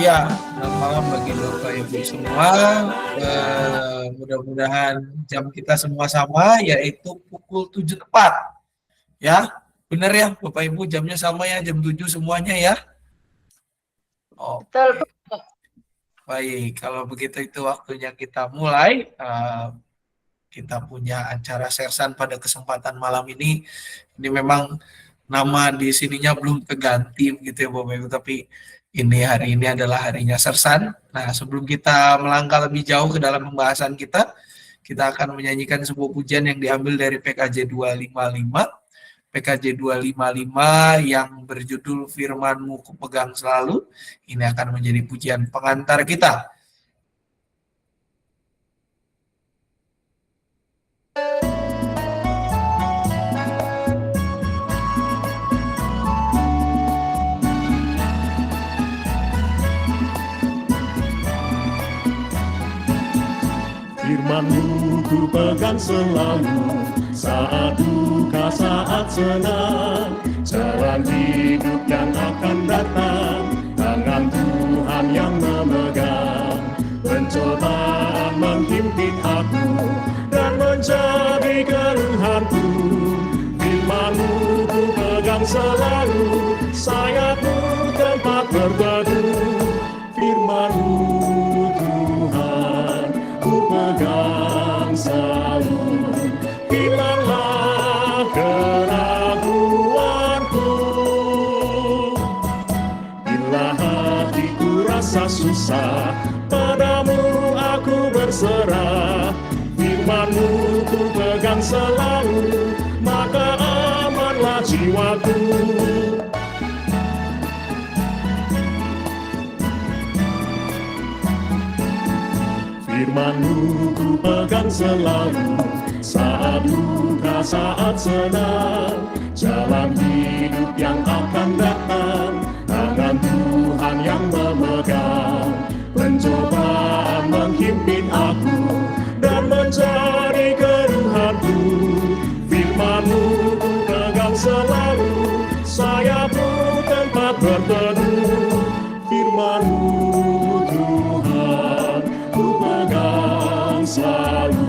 Ya, selamat malam bagi Bapak Ibu semua. Mudah-mudahan jam kita semua sama, yaitu pukul 7 tepat. Ya, benar ya Bapak Ibu, jamnya sama ya, jam 7 semuanya ya. Betul. Oke. Baik, kalau begitu itu waktunya kita mulai. Kita punya acara sersan pada kesempatan malam ini. Ini memang nama di sininya belum keganti gitu ya Bapak Ibu, tapi ini hari ini adalah harinya sersan. Nah, sebelum kita melangkah lebih jauh ke dalam pembahasan kita akan menyanyikan sebuah pujian yang diambil dari PKJ 255. PKJ 255 yang berjudul Firman-Mu Kupegang Selalu. Ini akan menjadi pujian pengantar kita. Firman-Mu ku pegang selalu, saat duka, saat senang, jalan hidup yang akan datang, tangan Tuhan yang memegang. Pencobaan menghimpit aku dan menjadi keluhanku. Firman-Mu ku pegang selalu, sayapmu tempat berteduh. Firman-Mu Tuhan ku pegang selalu, hilanglah keraguanku. Bila hatiku rasa susah, padamu aku berserah. Firman-Mu ku pegang selalu, maka amanlah jiwaku. Firman-Mu ku pegang selalu, saat duka, saat senang, jalan hidup yang akan datang, tangan Tuhan yang memegang. Pencobaan menghimpit aku dan menjadi keluhanku. Firman-Mu ku pegang selalu, sayapmu tempat berteduh. Firman-Mu Tuhan ku pegang selalu,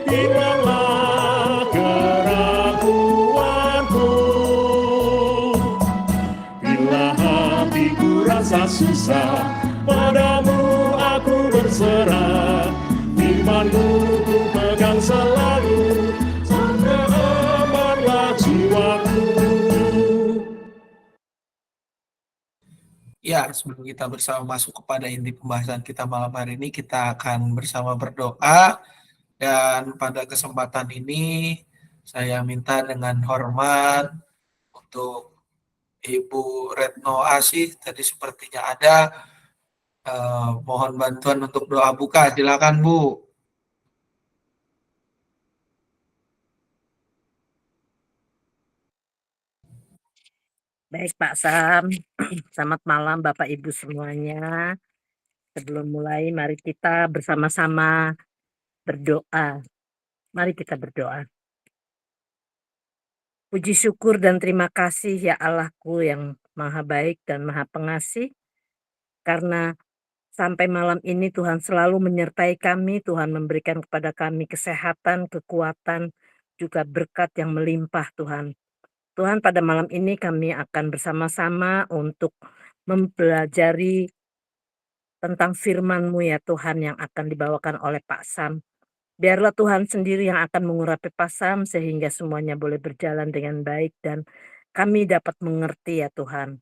hilanglah keraguanku. Bila hatiku rasa susah, padamu aku berserah. Firman-Mu ku pegang selalu, maka amanlah jiwaku. Ya, sebelum kita bersama masuk kepada inti pembahasan kita malam hari ini, kita akan bersama berdoa. Dan pada kesempatan ini, saya minta dengan hormat untuk Ibu Retno Asih, tadi sepertinya ada, mohon bantuan untuk doa buka. Silakan Bu. Baik Pak Sam, selamat malam Bapak Ibu semuanya. Sebelum mulai, mari kita bersama-sama berdoa. Mari kita berdoa. Puji syukur dan terima kasih ya Allahku yang maha baik dan maha pengasih. Karena sampai malam ini Tuhan selalu menyertai kami, Tuhan memberikan kepada kami kesehatan, kekuatan, juga berkat yang melimpah Tuhan. Tuhan, pada malam ini kami akan bersama-sama untuk mempelajari tentang firman-Mu ya Tuhan yang akan dibawakan oleh Pak Sam. Biarlah Tuhan sendiri yang akan mengurapi Pak Sam sehingga semuanya boleh berjalan dengan baik dan kami dapat mengerti ya Tuhan.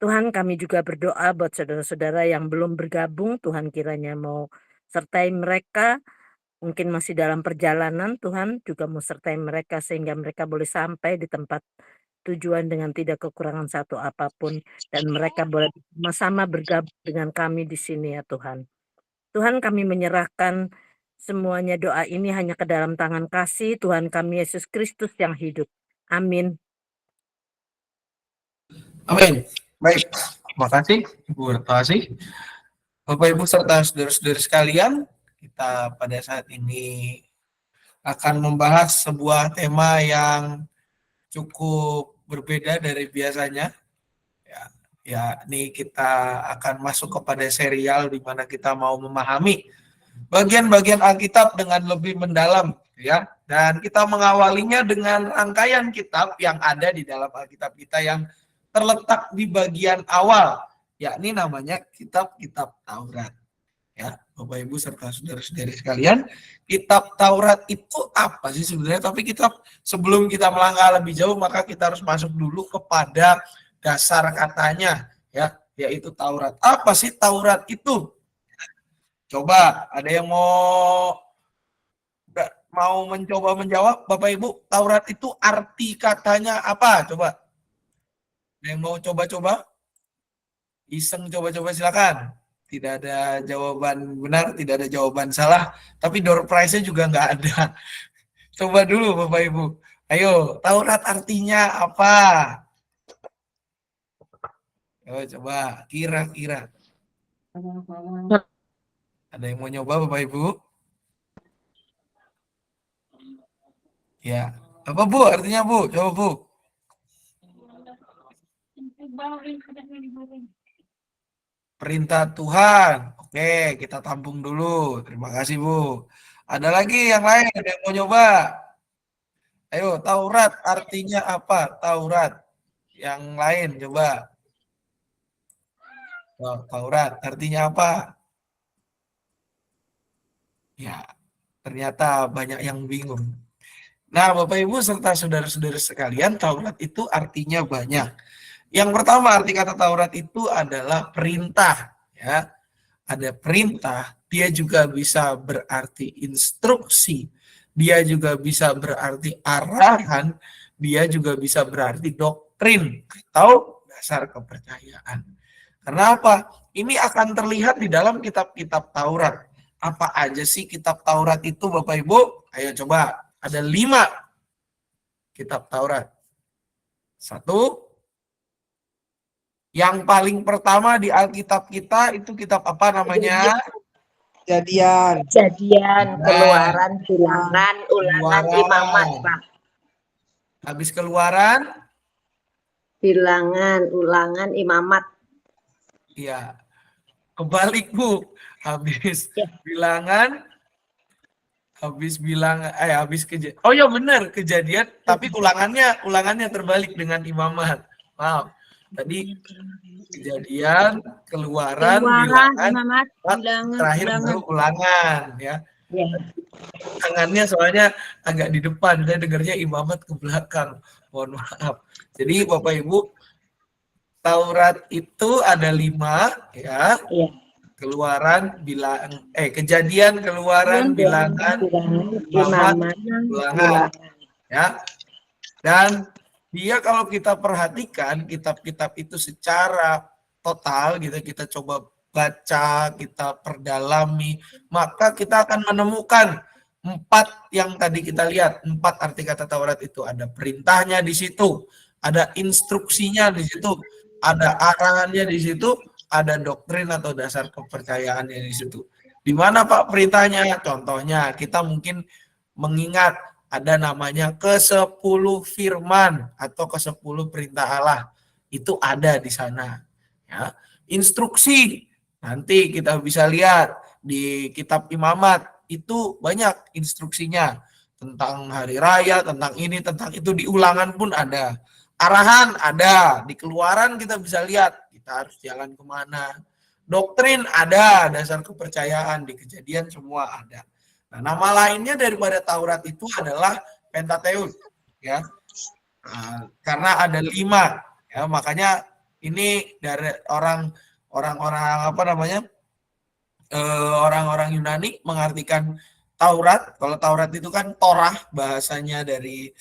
Tuhan, kami juga berdoa buat saudara-saudara yang belum bergabung, Tuhan kiranya mau sertai mereka, mungkin masih dalam perjalanan, Tuhan juga mau sertai mereka sehingga mereka boleh sampai di tempat tujuan dengan tidak kekurangan satu apapun dan mereka boleh bersama-sama bergabung dengan kami di sini ya Tuhan. Tuhan, kami menyerahkan semuanya doa ini hanya ke dalam tangan kasih Tuhan kami Yesus Kristus yang hidup. Amin. Amin. Baik, terima kasih Ibu Retno Asih. Bapak Ibu serta saudara-saudara sekalian, kita pada saat ini akan membahas sebuah tema yang cukup berbeda dari biasanya. Ya, Ya, ini kita akan masuk kepada serial di mana kita mau memahami bagian-bagian Alkitab dengan lebih mendalam, ya. Dan kita mengawalinya dengan rangkaian kitab yang ada di dalam Alkitab kita yang terletak di bagian awal, yakni namanya kitab-kitab Taurat. Ya, Bapak Ibu serta saudara-saudari sekalian, kitab Taurat itu apa sih sebenarnya? Tapi sebelum kita melangkah lebih jauh, maka kita harus masuk dulu kepada dasar katanya, ya, yaitu Taurat. Apa sih Taurat itu? Coba ada yang mau mencoba menjawab, Bapak Ibu? Taurat itu arti katanya apa? Coba. Ada yang mau coba-coba? Iseng coba-coba silakan. Tidak ada jawaban benar, tidak ada jawaban salah, tapi door prize-nya juga nggak ada. Coba dulu Bapak Ibu. Ayo, Taurat artinya apa? Coba kira-kira. Ada yang mau nyoba Bapak Ibu? Ya. Apa Bu artinya Bu? Coba Bu. Perintah Tuhan. Oke, kita tampung dulu. Terima kasih Bu. Ada lagi yang lain? Ada yang mau nyoba? Ayo, Taurat artinya apa? Taurat. Yang lain coba. Taurat artinya apa? Ya, ternyata banyak yang bingung. Nah, Bapak Ibu serta saudara-saudara sekalian, Taurat itu artinya banyak. Yang pertama arti kata Taurat itu adalah perintah, ya. Ada perintah, dia juga bisa berarti instruksi, dia juga bisa berarti arahan, dia juga bisa berarti doktrin atau dasar kepercayaan. Karena apa? Ini akan terlihat di dalam kitab-kitab Taurat. Apa aja sih kitab Taurat itu Bapak Ibu? Ayo coba, ada 5 kitab Taurat. 1, yang paling pertama di Alkitab kita itu kitab apa namanya? Kejadian, Keluaran, Bilangan, Ulangan, Imamat, Pak. Habis Keluaran? Bilangan, Ulangan, Imamat. Iya. Kebalik Bu. Habis Bilangan, habis kejadian. Oh ya benar, Kejadian, tapi ulangannya terbalik dengan Imamat. Maaf. Tadi Kejadian, Keluaran, Bilangan, Imamat, terakhir baru Ulangan, ya. Tangannya soalnya agak di depan, saya dengarnya Imamat ke belakang. Mohon maaf. Jadi Bapak Ibu, Taurat itu ada 5, ya. Keluaran, Kejadian, Keluaran, Bilangan, Imamat, Ulangan, ya. Dan dia kalau kita perhatikan kitab-kitab itu secara total gitu, kita coba baca, kita perdalami, maka kita akan menemukan 4 yang tadi kita lihat, 4 arti kata Taurat itu. Ada perintahnya di situ, ada instruksinya di situ, ada arahannya di situ, ada doktrin atau dasar kepercayaannya di situ. Di mana Pak perintahnya? Contohnya kita mungkin mengingat ada namanya ke-10 firman atau ke-10 perintah Allah. Itu ada di sana. Ya. Instruksi nanti kita bisa lihat di kitab Imamat, itu banyak instruksinya tentang hari raya, tentang ini, tentang itu. Di Ulangan pun ada. Arahan ada. Di Keluaran kita bisa lihat kita harus jalan kemana. Doktrin ada, dasar kepercayaan. Di Kejadian semua ada. Nah, nama lainnya daripada Taurat itu adalah Pentateuk, ya. Nah, karena ada 5, ya, makanya ini dari orang-orang apa namanya, orang-orang Yunani mengartikan Taurat. Kalau Taurat itu kan Torah, bahasanya dari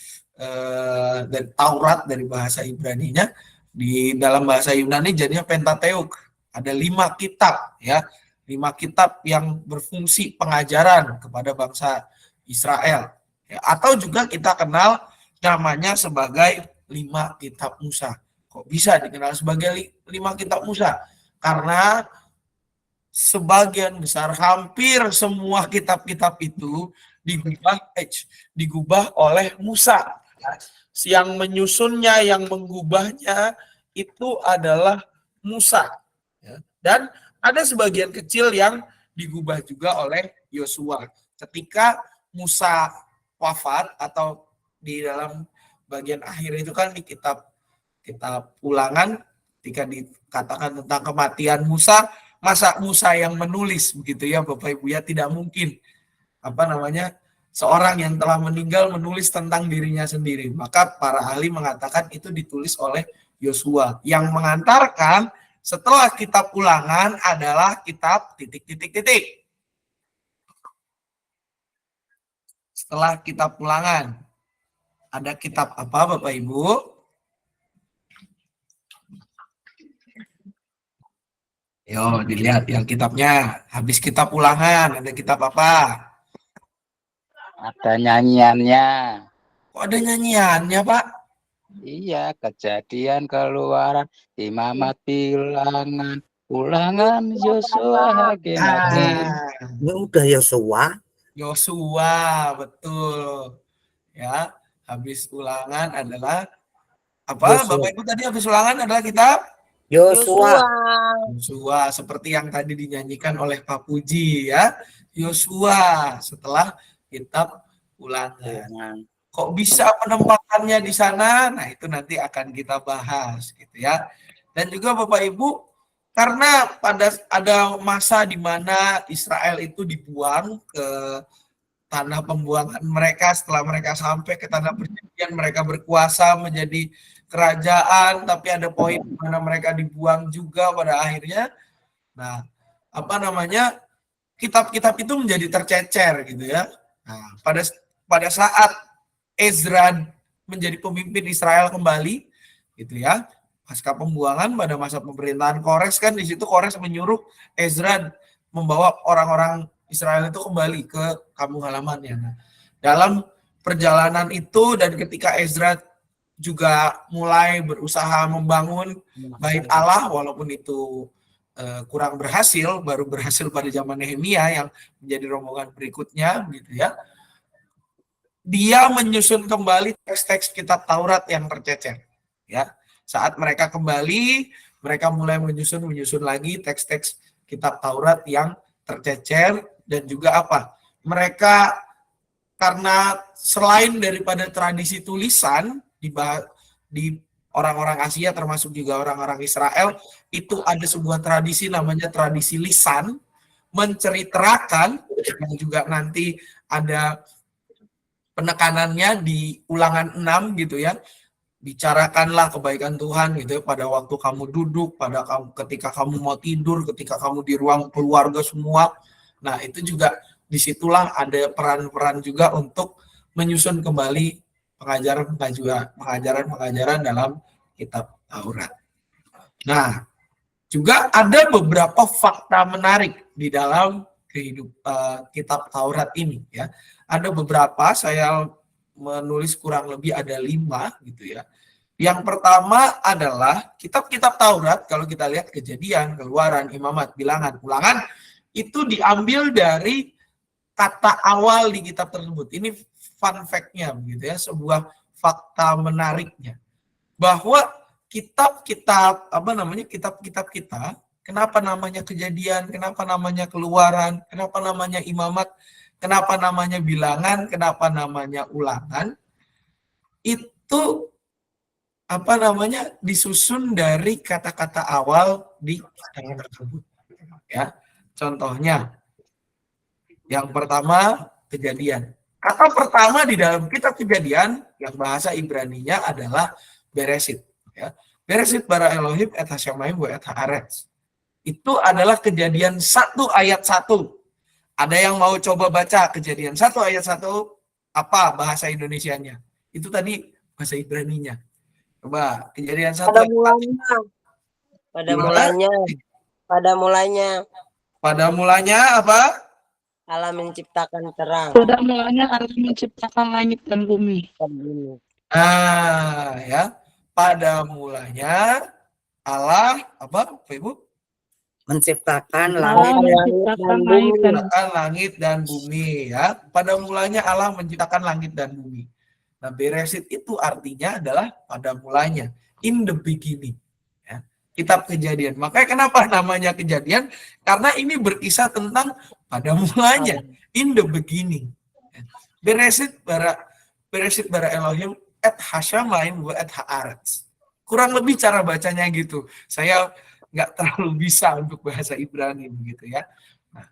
Taurat, dari bahasa Ibrani-nya. Di dalam bahasa Yunani jadinya Pentateuk. Ada 5 kitab, ya. 5 kitab yang berfungsi pengajaran kepada bangsa Israel. Ya, atau juga kita kenal namanya sebagai 5 kitab Musa. Kok bisa dikenal sebagai 5 kitab Musa? Karena sebagian besar, hampir semua kitab-kitab itu digubah oleh Musa. Yang menyusunnya, yang menggubahnya itu adalah Musa. Ya. Dan ada sebagian kecil yang digubah juga oleh Yosua. Ketika Musa wafat atau di dalam bagian akhir itu kan di kitab Ulangan, ketika dikatakan tentang kematian Musa, masa Musa yang menulis begitu ya Bapak Ibu ya, tidak mungkin seorang yang telah meninggal menulis tentang dirinya sendiri. Maka para ahli mengatakan itu ditulis oleh Yosua. Yang mengantarkan setelah kitab Ulangan adalah kitab ... Setelah kitab Ulangan ada kitab apa Bapak Ibu? Yo, dilihat yang kitabnya. Habis kitab Ulangan ada kitab apa? Ada nyanyiannya. Kok ada nyanyiannya, Pak? Iya, Kejadian, Keluaran, Imamat, Bilangan, Ulangan, Yosua, Hakim. Ini udah Yosua. Yosua, betul. Ya, habis Ulangan adalah apa? Yosua. Bapak Ibu tadi habis Ulangan adalah kitab Yosua. Yosua, seperti yang tadi dinyanyikan oleh Pak Puji ya. Yosua setelah kitab Ulangan. Kok bisa penempatannya di sana? Nah, itu nanti akan kita bahas gitu ya. Dan juga Bapak Ibu, karena ada masa di mana Israel itu dibuang ke tanah pembuangan mereka, setelah mereka sampai ke tanah perjanjian, mereka berkuasa menjadi kerajaan, tapi ada poin di mana mereka dibuang juga pada akhirnya. Nah, kitab-kitab itu menjadi tercecer gitu ya. Nah, pada saat Ezra menjadi pemimpin Israel kembali, gitu ya. Pasca pembuangan pada masa pemerintahan Kores kan di situ Kores menyuruh Ezra membawa orang-orang Israel itu kembali ke kampung halamannya. Nah, dalam perjalanan itu dan ketika Ezra juga mulai berusaha membangun bait Allah walaupun itu kurang berhasil, baru berhasil pada zaman Nehemia yang menjadi rombongan berikutnya, gitu ya. Dia menyusun kembali teks-teks kitab Taurat yang tercecer. Ya, saat mereka kembali, mereka mulai menyusun lagi teks-teks kitab Taurat yang tercecer dan juga apa? Mereka karena selain daripada tradisi tulisan di orang-orang Asia termasuk juga orang-orang Israel, itu ada sebuah tradisi namanya tradisi lisan, menceritakan yang juga nanti ada penekanannya di Ulangan 6 gitu ya. Bicarakanlah kebaikan Tuhan gitu ya, pada waktu kamu duduk, ketika kamu mau tidur, ketika kamu di ruang keluarga semua. Nah, itu juga disitulah ada peran-peran juga untuk menyusun kembali pengajaran dalam kitab Taurat. Nah, juga ada beberapa fakta menarik di dalam kitab Taurat ini ya. Ada beberapa, saya menulis kurang lebih ada 5 gitu ya. Yang pertama adalah kitab-kitab Taurat, kalau kita lihat Kejadian, Keluaran, Imamat, Bilangan, Ulangan, itu diambil dari kata awal di kitab tersebut. Ini fun fact-nya begitu ya, sebuah fakta menariknya. Bahwa kitab-kitab kita, kenapa namanya Kejadian, kenapa namanya Keluaran, kenapa namanya Imamat, kenapa namanya Bilangan, kenapa namanya Ulangan, itu disusun dari kata-kata awal di kitab tersebut. Ya, contohnya, yang pertama Kejadian. Kata pertama di dalam kitab Kejadian yang bahasa Ibraninya adalah Beresit. Ya. Beresit bara Elohim et hashamayim wa et haaretz. Itu adalah Kejadian 1 ayat 1. Ada yang mau coba baca Kejadian 1 ayat 1, apa bahasa Indonesianya? Itu tadi bahasa Ibraninya. Coba Kejadian 1 pada ayat 1. Pada mulanya apa? Allah menciptakan terang. Pada mulanya Allah menciptakan langit dan bumi. Nah, ya. Pada mulanya Allah apa, Ibu? Menciptakan langit dan bumi ya. Pada mulanya Allah menciptakan langit dan bumi. Nah, Beresit itu artinya adalah pada mulanya, in the beginning. Ya. Kitab Kejadian. Makanya kenapa namanya Kejadian? Karena ini berkisah tentang pada mulanya, in the beginning. Bereshit bara Elohim et hasyamayim wa et haaretz. Kurang lebih cara bacanya gitu. Saya nggak terlalu bisa untuk bahasa Ibrani begitu ya. Nah,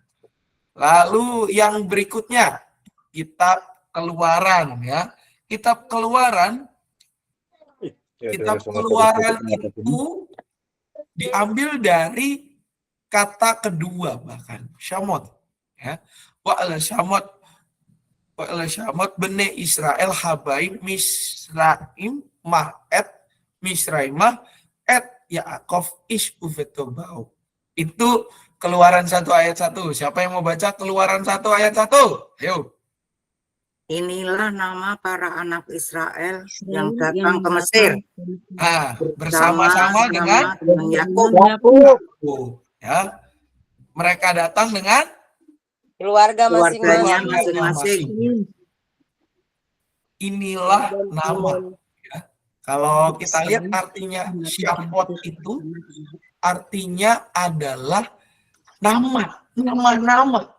lalu yang berikutnya, Kitab Keluaran ya. Kitab Keluaran itu diambil dari kata kedua bahkan syamot ya. Wa ala syamot bene Israel habaim misraim ma'et misraimah et Yaakov ish uvetobau. Itu Keluaran 1 ayat 1. Siapa yang mau baca Keluaran 1 ayat 1? Ayo. Inilah nama para anak Israel yang datang ke Mesir. Bersama-sama dengan Yakub. Ya. Mereka datang dengan keluarganya masing-masing. Inilah nama. Ya. Kalau kita lihat artinya syafot itu artinya adalah nama-nama.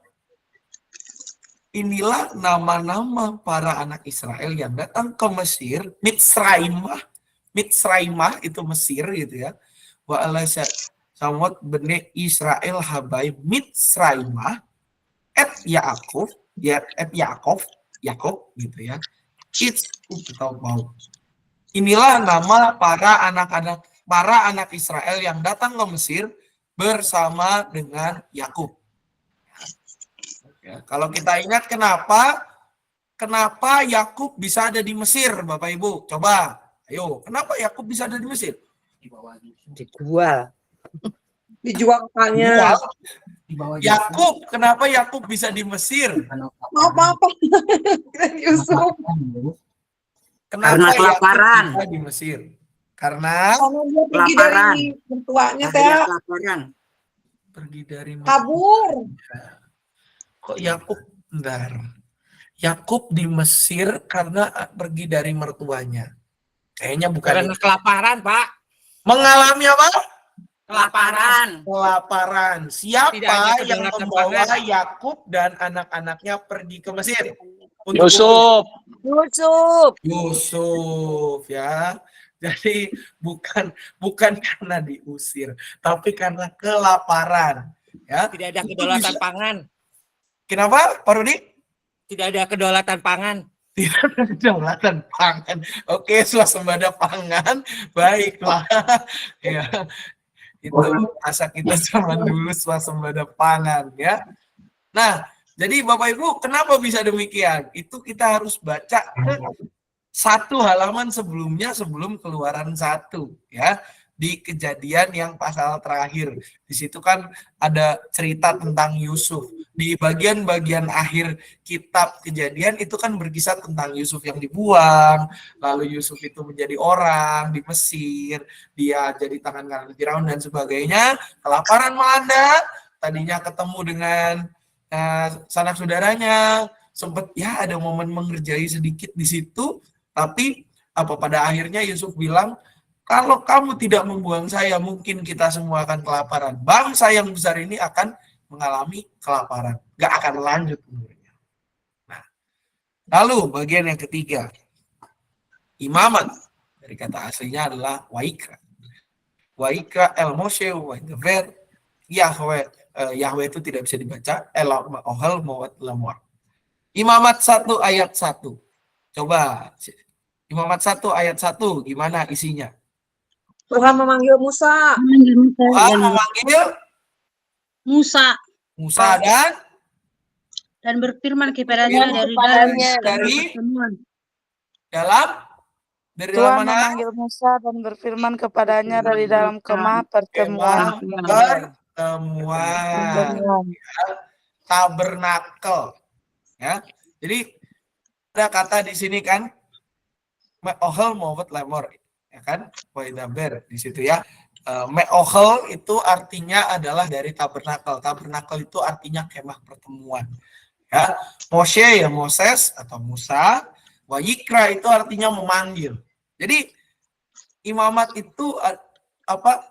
Inilah nama-nama para anak Israel yang datang ke Mesir, Mitsraimah itu Mesir gitu ya. Wa ala syamot bene Israel habai Mitsraimah et Yaakov gitu ya. Kita mau. Inilah nama para anak Israel yang datang ke Mesir bersama dengan Yakub. Ya, kalau kita ingat kenapa Yakub bisa ada di Mesir, Bapak Ibu? Coba, ayo, kenapa Yakub bisa ada di Mesir? Dijual kakaknya. Yakub, kenapa Yakub bisa di Mesir? Apa? Yusuf. Karena kelaparan. Yakub bisa di Mesir? Karena dia pergi dari mertuanya teh. Pergi dari Kabur. Kok Yakub? Bentar. Yakub di Mesir karena pergi dari mertuanya. Kayaknya bukan. Karena kelaparan, Pak. Mengalami apa? Kelaparan. Siapa yang membawa Yakub dan anak-anaknya pergi ke Mesir? Yusuf ya. Jadi bukan karena diusir, tapi karena kelaparan. Ya. Tidak ada kedaulatan pangan. Kenapa, Pak Rudi? Tidak ada kedaulatan pangan. Tidak ada kedaulatan pangan. Oke, swasembada pangan, baiklah. Ya, itu asa kita zaman dulu swasembada pangan ya. Nah, jadi Bapak Ibu, kenapa bisa demikian? Itu kita harus baca satu halaman sebelumnya, sebelum Keluaran 1 ya. Di Kejadian yang pasal terakhir. Di situ kan ada cerita tentang Yusuf. Di bagian-bagian akhir kitab Kejadian itu kan berkisah tentang Yusuf yang dibuang, lalu Yusuf itu menjadi orang di Mesir, dia jadi tangan kanan Firaun dan sebagainya. Kelaparan melanda, tadinya ketemu dengan sanak saudaranya, sempat ya ada momen mengerjai sedikit di situ, tapi pada akhirnya Yusuf bilang, kalau kamu tidak membuang saya, mungkin kita semua akan kelaparan. Bangsa yang besar ini akan mengalami kelaparan. Gak akan lanjut umurnya. Nah, lalu bagian yang ketiga. Imamat. Dari kata aslinya adalah Waikra. Waikra el Moshe Waidaver. Yahweh itu tidak bisa dibaca. Ohel Mawat Lamor. Imamat 1 ayat 1. Coba. Imamat 1 ayat 1. Gimana isinya? Tuhan memanggil Musa. Tuhan memanggil Musa dan berfirman kepadanya dari dalam Tuhan mana? memanggil Musa dan berfirman kepadanya dari dalam kemah pertemuan. Tabernakel. Ya. Jadi ada kata di sini kan Me'ohel Mawat Lemor. Ya kan, Waidaber di situ ya. Me'ohel itu artinya adalah dari tabernakel. Tabernakel itu artinya kemah pertemuan. Ya, Moshe ya Moses atau Musa. Wayikra itu artinya memanggil. Jadi imamat itu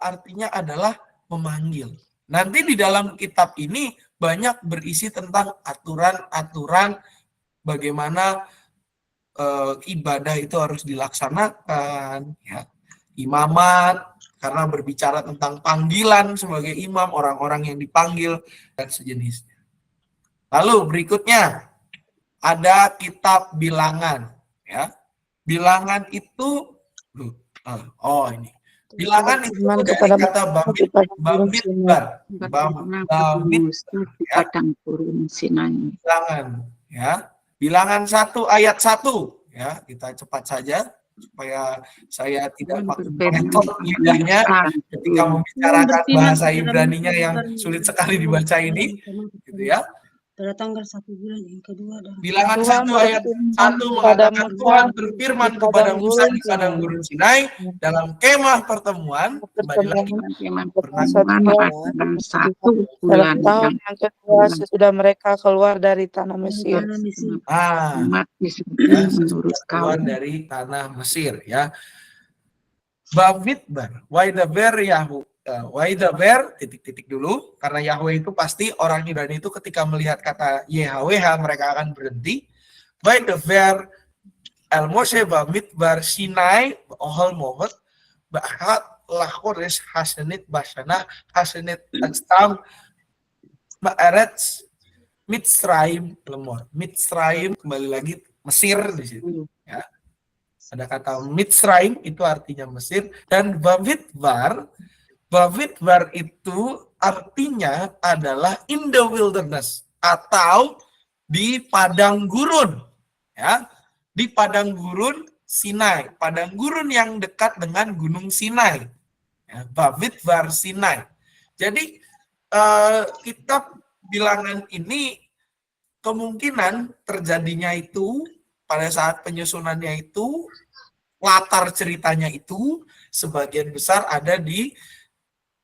artinya adalah memanggil. Nanti di dalam kitab ini banyak berisi tentang aturan-aturan bagaimana ibadah itu harus dilaksanakan, ya. Imamat, karena berbicara tentang panggilan sebagai imam, orang-orang yang dipanggil, dan sejenisnya. Lalu berikutnya, ada kitab bilangan. Ya. Bilangan itu, ini. Bilangan itu dari kata Bamidbar. Padang gurun Sinai. Bilangan, ya. Bilangan 1 ayat 1, ya. Kita cepat saja supaya saya tidak mengentot lidahnya ketika membicarakan bahasa Ibraninya yang sulit sekali dibaca ini, gitu ya. Pada tanggal 1 bulan yang kedua. Bilangan 1 ayat 1 mengatakan Tuhan berfirman kepada Musa di padang gurun Sinai dalam kemah pertemuan. Kembali lagi dalam 1 bulan tahun yang kedua sesudah mereka keluar dari tanah Mesir. Keluar dari tanah Mesir, ya. Bamidbar, Waidaber Yahu. Waidaber, titik-titik dulu, karena Yahweh itu pasti orang Ibrani itu ketika melihat kata YHWH mereka akan berhenti. Waidaber El Moshe Bamidbar Sinai Ohol Mohammed Bahat Lahores Hasanit Basana Hasanit Astam Ma'aretz Mitzrayim Lemor. Mitzrayim kembali lagi Mesir di situ, ya. Ada kata Mitzrayim itu artinya Mesir, dan Bamidbar itu artinya adalah in the wilderness atau di padang gurun, ya, di padang gurun Sinai, padang gurun yang dekat dengan Gunung Sinai, ya, Bamidbar Sinai. Jadi kitab bilangan ini kemungkinan terjadinya itu pada saat penyusunannya itu, latar ceritanya itu sebagian besar ada di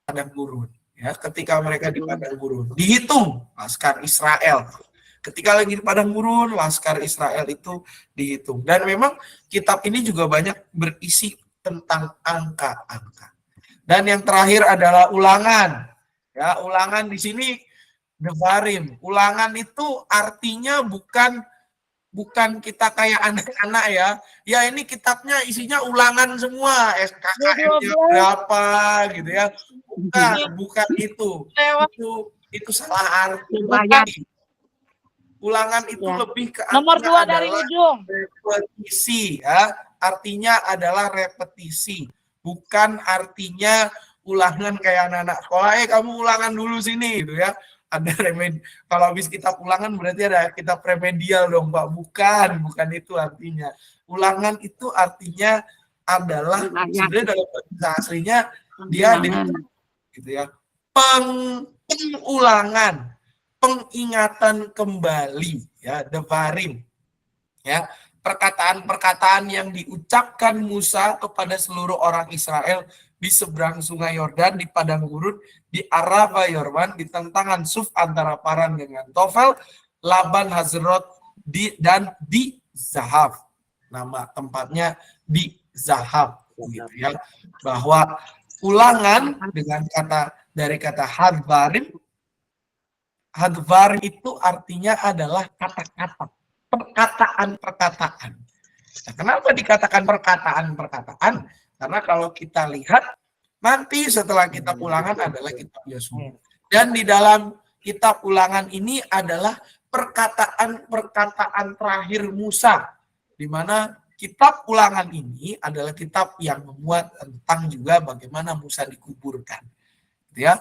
padang gurun, ya. Ketika mereka di padang gurun dihitung laskar Israel, ketika lagi di padang gurun laskar Israel itu dihitung. Dan memang kitab ini juga banyak berisi tentang angka-angka. Dan yang terakhir adalah ulangan, ya. Ulangan di sini Devarim. Ulangan itu artinya bukan kita kayak anak-anak, ya. Ya ini kitabnya isinya ulangan semua, SKKM-nya berapa gitu, ya. Bukan itu. Itu salah arti. Ulangan itu lebih ke nomor 2 dari ujung. Repetisi, ya. Artinya adalah repetisi. Bukan artinya ulangan kayak anak-anak sekolah, kamu ulangan dulu sini gitu, ya. Ada remedi. Kalau habis kitab ulangan berarti ada kitab remedial dong, Pak. Bukan itu artinya. Ulangan itu artinya adalah sebenarnya dalam bahasa aslinya dia gitu, ya. Pengulangan, pengingatan kembali, ya, Devarim. Ya, perkataan-perkataan yang diucapkan Musa kepada seluruh orang Israel di seberang sungai Yordan, di padang gurun, di Arava Yordan, di tentangan Suf antara Paran dengan Tofel, Laban Hazerot, dan di Zahab. Nama tempatnya di Zahab, gitu, ya. Bahwa ulangan dengan dari kata hadvarim itu artinya adalah kata-kata, perkataan-perkataan. Nah, kenapa dikatakan perkataan-perkataan? Karena kalau kita lihat nanti setelah kitab ulangan adalah kitab Yosua. Dan di dalam kitab ulangan ini adalah perkataan-perkataan terakhir Musa, di mana kitab ulangan ini adalah kitab yang memuat tentang juga bagaimana Musa dikuburkan. Ya,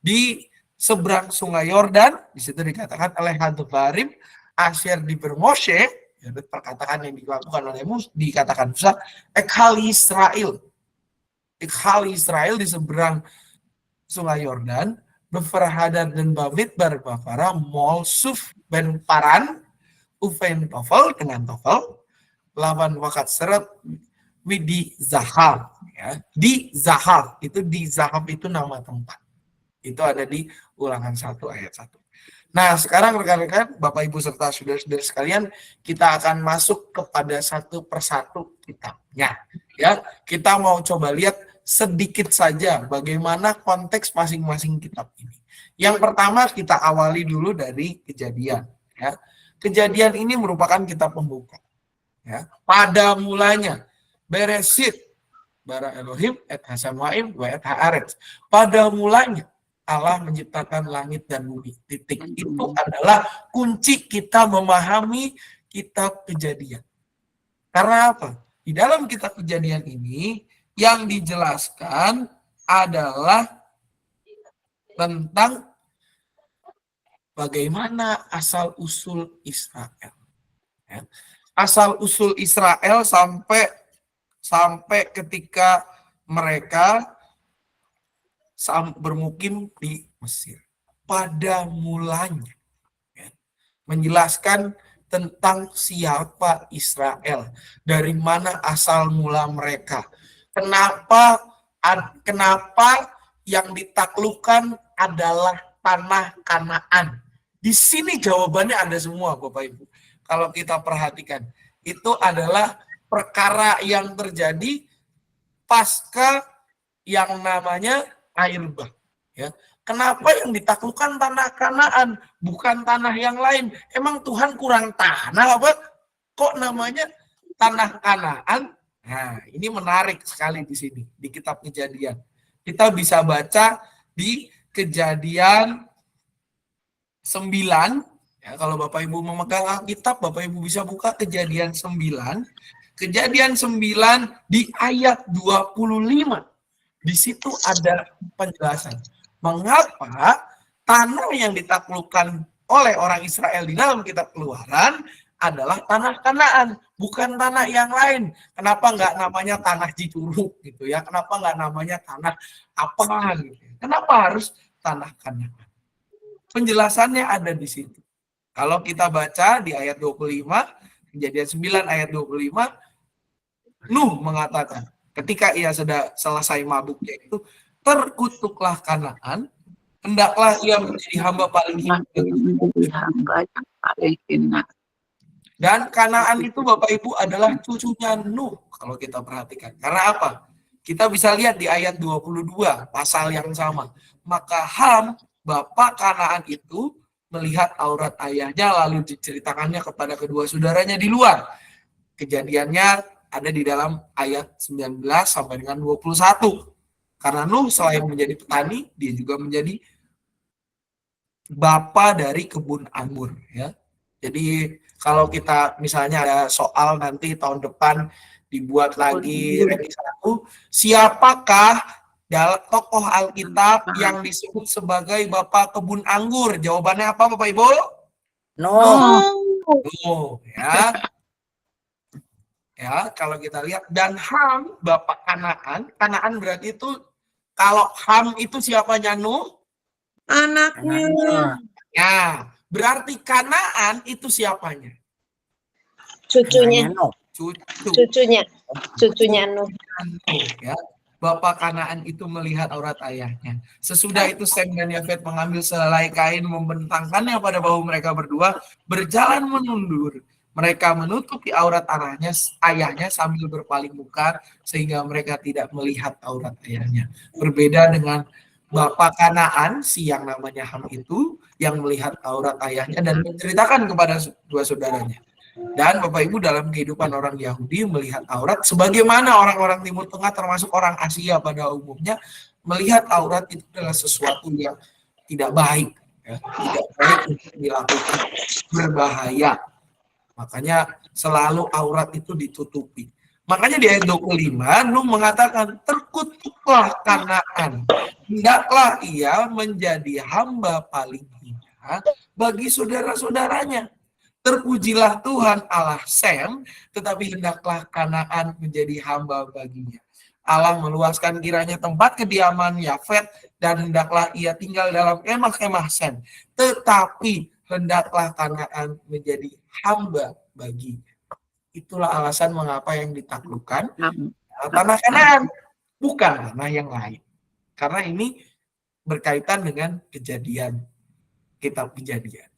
di seberang sungai Yordan, di situ dikatakan oleh Devarim, Asher di Bermoshe, ya, perkataan yang dilakukan oleh Musa, dikatakan Musa, Ekhal Israel di seberang sungai Yordan, Befarhadar dan Bamidbar Bafara, Mol Suf ben Paran, Ufen Tofel dengan Tofel, Lawan Wakat Seret, Widi Zahab, ya. Di Zahab, itu di Zahab itu nama tempat. Itu ada di ulangan 1 ayat 1. Nah, sekarang rekan-rekan, Bapak Ibu serta saudara-saudara sekalian, kita akan masuk kepada satu persatu kitabnya. Ya, kita mau coba lihat sedikit saja bagaimana konteks masing-masing kitab ini. Yang pertama kita awali dulu dari Kejadian. Ya. Kejadian ini merupakan kitab pembuka. Ya. Pada mulanya, Bereshit, bara Elohim, et hasamoim, wa et haaretz. Pada mulanya, Allah menciptakan langit dan bumi. Titik. Itu adalah kunci kita memahami kitab Kejadian. Karena apa? Di dalam kitab Kejadian ini, yang dijelaskan adalah tentang bagaimana asal-usul Israel. Ya. Asal-usul Israel sampai ketika mereka bermukim di Mesir. Pada mulanya. Ya. Menjelaskan tentang siapa Israel. Dari mana asal mula mereka. Kenapa yang ditaklukkan adalah tanah Kanaan? Di sini jawabannya ada semua, Bapak Ibu. Kalau kita perhatikan, itu adalah perkara yang terjadi pasca yang namanya air bah. Ya. Kenapa yang ditaklukkan tanah Kanaan, bukan tanah yang lain? Emang Tuhan kurang tanah apa? Kok namanya tanah Kanaan? Nah, ini menarik sekali di sini, di kitab Kejadian. Kita bisa baca di Kejadian 9, ya, kalau Bapak Ibu memegang Alkitab, Bapak Ibu bisa buka Kejadian 9. Kejadian 9 di ayat 25. Di situ ada penjelasan. Mengapa tanah yang ditaklukkan oleh orang Israel di dalam kitab Keluaran adalah tanah Kanaan, bukan tanah yang lain. Kenapa nggak namanya tanah Cicurug gitu ya? Kenapa nggak namanya tanah apa gitu? Kenapa harus tanah Kanaan? Penjelasannya ada di situ. Kalau kita baca di ayat 25, Kejadian 9 ayat 25, Nuh mengatakan, ketika ia sudah selesai mabuknya itu, terkutuklah Kanaan, hendaklah ia menjadi hamba paling hina. Dan Kanaan itu Bapak Ibu adalah cucunya Nuh kalau kita perhatikan. Karena apa? Kita bisa lihat di ayat 22 pasal yang sama. Maka Ham, bapak Kanaan itu melihat aurat ayahnya lalu diceritakannya kepada kedua saudaranya di luar. Kejadiannya ada di dalam ayat 19 sampai dengan 21. Karena Nuh selain menjadi petani, dia juga menjadi bapa dari kebun anggur, ya. Jadi kalau kita misalnya ada soal nanti tahun depan dibuat lagi ranking 1, siapakah tokoh Alkitab yang disebut sebagai bapak kebun anggur? Jawabannya apa, Bapak Ibu? No. Nuh, ya. Ya, kalau kita lihat, dan Ham bapak Kanaan. Kanaan berarti itu, kalau Ham itu siapanya Nuh? Anaknya. Ya, berarti Kanaan itu siapanya? Cucunya. Cucunya Nuh. Ya, bapak Kanaan itu melihat aurat ayahnya. Sesudah itu Sem dan Yafet mengambil selai kain, membentangkannya pada bahu mereka berdua, berjalan menundur. Mereka menutupi aurat ayahnya sambil berpaling muka sehingga mereka tidak melihat aurat ayahnya. Berbeda dengan bapak Kanaan, si yang namanya Ham itu, yang melihat aurat ayahnya dan menceritakan kepada dua saudaranya. Dan Bapak Ibu dalam kehidupan orang Yahudi melihat aurat, sebagaimana orang-orang Timur Tengah termasuk orang Asia pada umumnya, melihat aurat itu adalah sesuatu yang tidak baik. Ya, tidak baik untuk dilakukan, berbahaya. Makanya selalu aurat itu ditutupi. Makanya di ayat 25, Nuh mengatakan, terkutuklah Kanaan. Hendaklah ia menjadi hamba paling hina bagi saudara-saudaranya. Terpujilah Tuhan Allah Sem, tetapi hendaklah Kanaan menjadi hamba baginya. Allah meluaskan kiranya tempat kediaman Yafet, dan hendaklah ia tinggal dalam kemah-kemah Sem. Tetapi hendaklah Kanaan menjadi hamba baginya. Itulah alasan mengapa yang ditaklukkan tanah Kanaan, bukan tanah yang lain. Karena ini berkaitan dengan Kejadian, kitab Kejadian.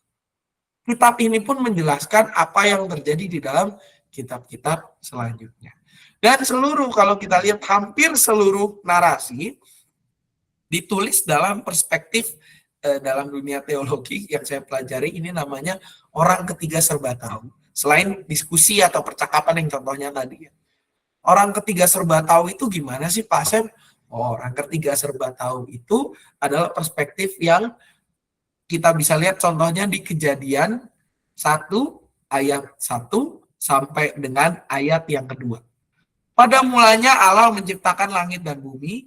Kitab ini pun menjelaskan apa yang terjadi di dalam kitab-kitab selanjutnya. Dan kalau kita lihat hampir seluruh narasi ditulis dalam perspektif dalam dunia teologi yang saya pelajari, ini namanya orang ketiga serba tahu. Selain diskusi atau percakapan yang contohnya tadi ya. Orang ketiga serba tahu itu gimana sih Pak Sem? Orang ketiga serba tahu itu adalah perspektif yang kita bisa lihat contohnya di Kejadian 1 ayat 1 sampai dengan ayat yang kedua. Pada mulanya Allah menciptakan langit dan bumi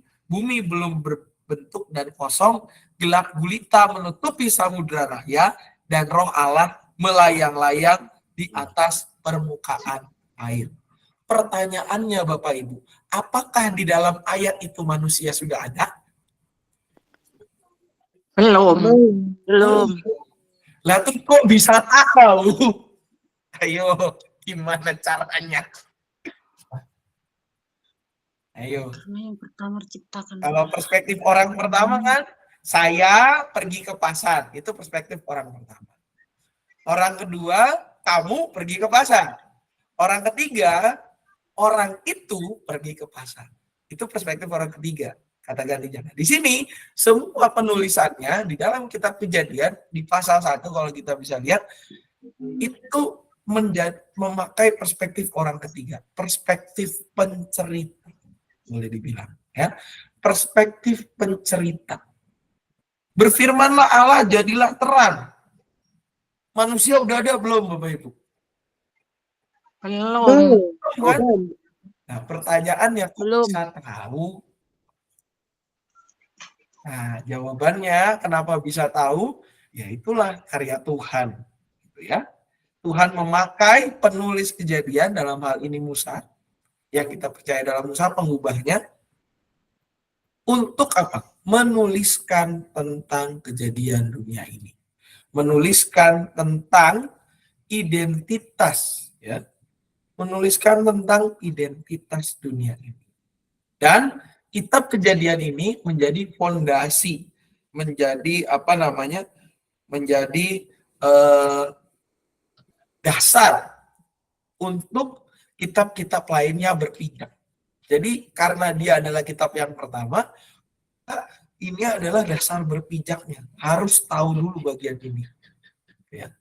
belum berbentuk dan kosong, gelap gulita menutupi samudra raya, dan roh Allah melayang-layang di atas permukaan air. Pertanyaannya Bapak Ibu, apakah di dalam ayat itu manusia sudah ada? Belum. Lah tuh kok bisa tahu? Ayo, gimana caranya? Ayo. Karena yang pertama ciptakan. Kalau perspektif orang pertama kan, saya pergi ke pasar. Itu perspektif orang pertama. Orang kedua, kamu pergi ke pasar. Orang ketiga, orang itu pergi ke pasar. Itu perspektif orang ketiga. Kata gantinya. Di sini, semua penulisannya di dalam kitab Kejadian, di pasal 1 kalau kita bisa lihat, itu memakai perspektif orang ketiga. Perspektif pencerita. Boleh dibilang ya, perspektif pencerita. Berfirmanlah Allah, jadilah terang. Manusia udah ada belum Bapak Ibu? Belum. Nah, pertanyaannya Belum. bisa tahu. Nah, jawabannya kenapa bisa tahu? Ya itulah karya Tuhan, gitu ya. Tuhan memakai penulis Kejadian, dalam hal ini Musa, yang kita percaya dalam Musa pengubahnya, untuk apa? Menuliskan tentang kejadian dunia ini. Menuliskan tentang identitas, ya. Menuliskan tentang identitas dunia ini. Dan kitab Kejadian ini menjadi fondasi, menjadi menjadi dasar untuk kitab-kitab lainnya berpijak. Jadi karena dia adalah kitab yang pertama, ini adalah dasar berpijaknya. Harus tahu dulu bagian ini. Ya.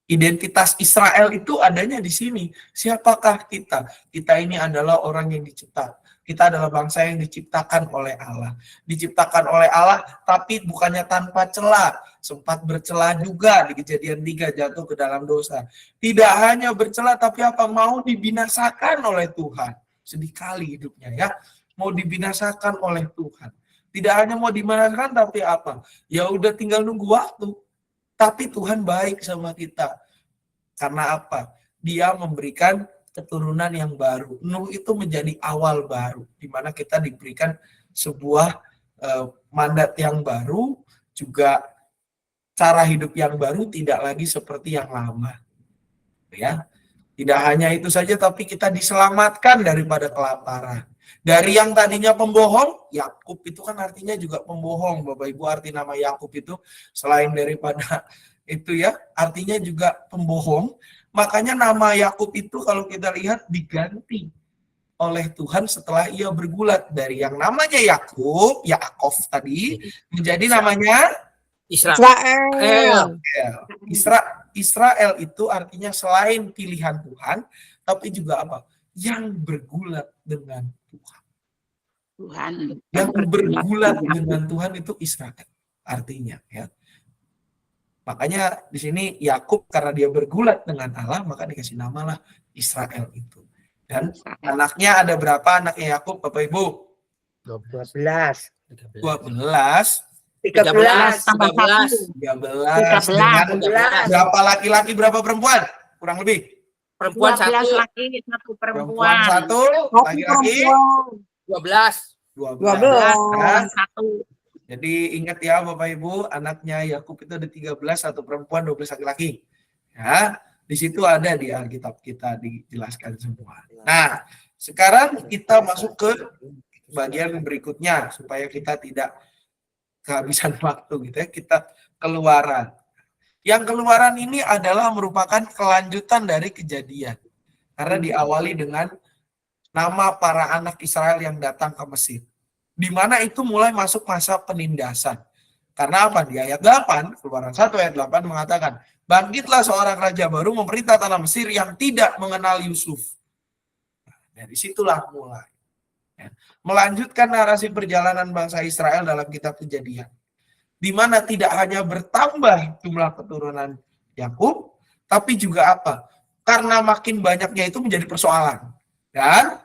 Identitas Israel itu adanya di sini. Siapakah kita? Kita ini adalah orang yang dicipta. Kita adalah bangsa yang diciptakan oleh Allah. Diciptakan oleh Allah, tapi bukannya tanpa celah. Sempat bercelah juga di Kejadian 3, jatuh ke dalam dosa. Tidak hanya bercelah, tapi apa? Mau dibinasakan oleh Tuhan. Sedih kali hidupnya ya. Mau dibinasakan oleh Tuhan. Tidak hanya mau dibinasakan, tapi apa? Ya udah tinggal nunggu waktu. Tapi Tuhan baik sama kita. Karena apa? Dia memberikan keturunan yang baru. Nuh itu menjadi awal baru, di mana kita diberikan sebuah mandat yang baru, juga cara hidup yang baru, tidak lagi seperti yang lama. Ya, tidak hanya itu saja, tapi kita diselamatkan daripada kelaparan. Dari yang tadinya pembohong, Yakub itu kan artinya juga pembohong, Bapak Ibu. Arti nama Yakub itu selain daripada itu ya, artinya juga pembohong. Makanya nama Yakub itu kalau kita lihat diganti oleh Tuhan setelah ia bergulat dari yang namanya Yakub tadi menjadi namanya Israel. Israel itu artinya selain pilihan Tuhan, tapi juga apa? Yang bergulat dengan Tuhan. Yang bergulat dengan Tuhan itu Israel artinya ya. Makanya di sini Yakub karena dia bergulat dengan Allah, maka dikasih namalah Israel itu. Dan anaknya ada berapa anaknya Yakub, Bapak Ibu? 12. 13. 13. Dengan berapa laki-laki, berapa perempuan? Kurang lebih. Perempuan 12 1. laki, 1 Perempuan perempuan. 1, laki-laki 12. 12. 1. Jadi ingat ya Bapak Ibu, anaknya Yakub itu ada 13, 1 perempuan, 12 laki-laki. Ya, di situ ada di Alkitab kita dijelaskan semua. Nah, sekarang kita masuk ke bagian berikutnya supaya kita tidak kehabisan waktu gitu ya. Kita Keluaran. Yang Keluaran ini adalah merupakan kelanjutan dari Kejadian. Karena diawali dengan nama para anak Israel yang datang ke Mesir. Di mana itu mulai masuk masa penindasan. Karena apa? Di ayat 8, Keluaran 1 ayat 8 mengatakan, bangkitlah seorang raja baru memerintah tanah Mesir yang tidak mengenal Yusuf. Dari situlah mulai. Melanjutkan narasi perjalanan bangsa Israel dalam kitab Kejadian. Di mana tidak hanya bertambah jumlah keturunan Yakub, tapi juga apa? Karena makin banyaknya itu menjadi persoalan. Dan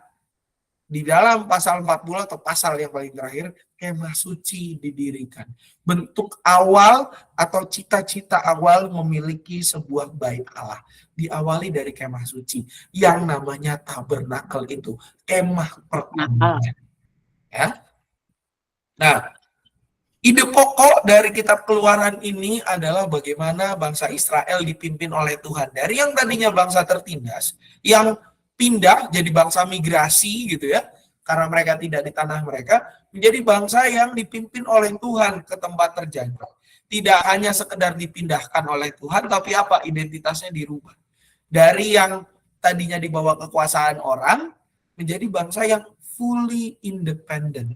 di dalam pasal 40 atau pasal yang paling terakhir, kemah suci didirikan. Bentuk awal atau cita-cita awal memiliki sebuah bait Allah. Diawali dari kemah suci. Yang namanya tabernakel itu. Kemah pertama. Ya. Nah, ide pokok dari kitab Keluaran ini adalah bagaimana bangsa Israel dipimpin oleh Tuhan. Dari yang tadinya bangsa tertindas, yang pindah jadi bangsa migrasi gitu ya, karena mereka tidak di tanah mereka, menjadi bangsa yang dipimpin oleh Tuhan ke tempat terjangkau. Tidak hanya sekedar dipindahkan oleh Tuhan, tapi apa? Identitasnya dirubah. Dari yang tadinya di bawah kekuasaan orang, menjadi bangsa yang fully independent.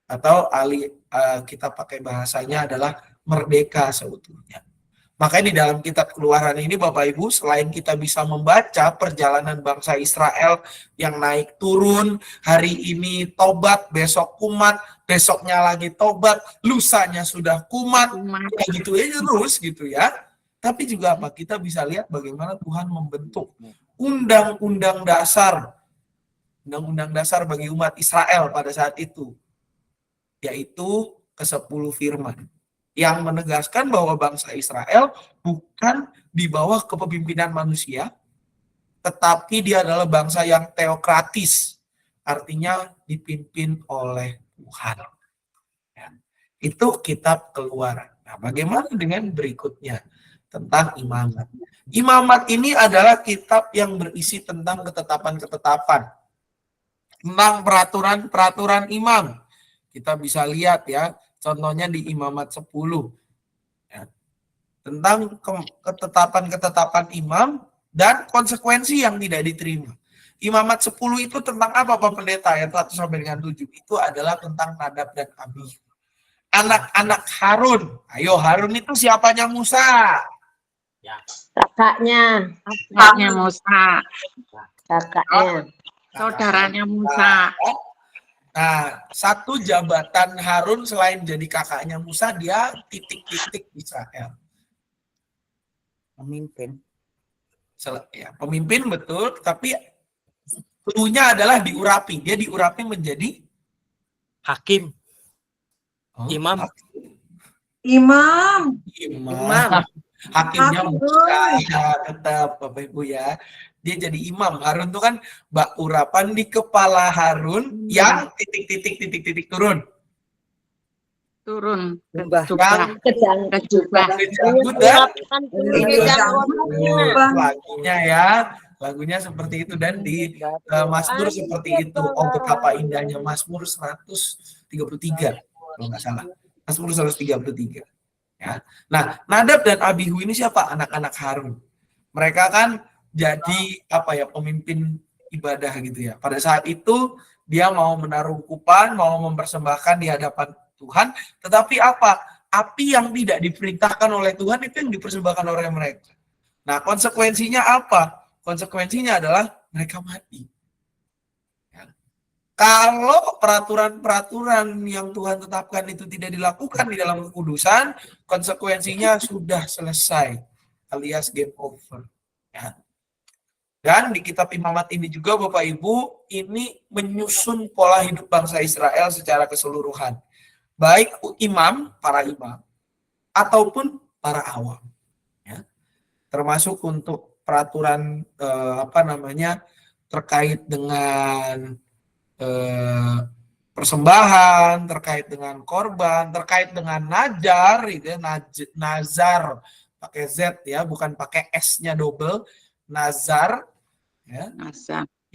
Atau kita pakai bahasanya adalah merdeka seutuhnya. Makanya di dalam kitab Keluaran ini Bapak Ibu, selain kita bisa membaca perjalanan bangsa Israel yang naik turun, hari ini tobat, besok kumat, besoknya lagi tobat, lusanya sudah kumat, kayak gitu aja terus gitu ya. Tapi juga apa? Kita bisa lihat bagaimana Tuhan membentuk undang-undang dasar bagi umat Israel pada saat itu, yaitu ke-10 firman yang menegaskan bahwa bangsa Israel bukan di bawah kepemimpinan manusia, tetapi dia adalah bangsa yang teokratis, artinya dipimpin oleh Tuhan. Ya. Itu kitab Keluaran. Nah, bagaimana dengan berikutnya tentang imamat? Imamat ini adalah kitab yang berisi tentang ketetapan-ketetapan, tentang peraturan-peraturan imam. Kita bisa lihat ya, contohnya di Imamat 10. Ya. Tentang ketetapan-ketetapan imam dan konsekuensi yang tidak diterima. Imamat 10 itu tentang apa Pak Pendeta? Ayat 1 sampai dengan 7. Itu adalah tentang Nadab dan Abihu. Anak-anak Harun. Ayo, Harun itu siapanya Musa? Ya. Kakaknya Musa. Kakaknya. Saudaranya Musa. Nah, satu jabatan Harun selain jadi kakaknya Musa, dia titik-titik Israel. Pemimpin. Ya, pemimpin betul, tapi cluenya adalah diurapi. Dia diurapi menjadi Hakim. Imam. Imam. Hakimnya Musa, ya tetap Bapak Ibu ya. Dia jadi imam. Harun itu kan bak urapan di kepala Harun yang titik-titik turun. Yang kejanggut lagunya ya, lagunya seperti itu, dan di Mazmur seperti itu. Oh, betapa indahnya Mazmur 133 kalau nggak salah. Mazmur 133 ya. Nah, Nadab dan Abihu ini siapa? Anak-anak Harun. Mereka kan jadi apa ya, pemimpin ibadah gitu ya. Pada saat itu dia mau menaruh ukupan, mau mempersembahkan di hadapan Tuhan, tetapi apa? Api yang tidak diperintahkan oleh Tuhan itu yang dipersembahkan oleh mereka. Nah, konsekuensinya apa? Konsekuensinya adalah mereka mati. Ya. Kalau peraturan-peraturan yang Tuhan tetapkan itu tidak dilakukan di dalam kekudusan, konsekuensinya sudah selesai, alias game over. Ya. Dan di kitab Imamat ini juga Bapak Ibu, ini menyusun pola hidup bangsa Israel secara keseluruhan. Baik imam, para imam, ataupun para awam. Ya. Termasuk untuk peraturan terkait dengan persembahan, terkait dengan korban, terkait dengan najar, gitu ya, nazar pakai Z ya, bukan pakai S-nya double, nazar. Ya,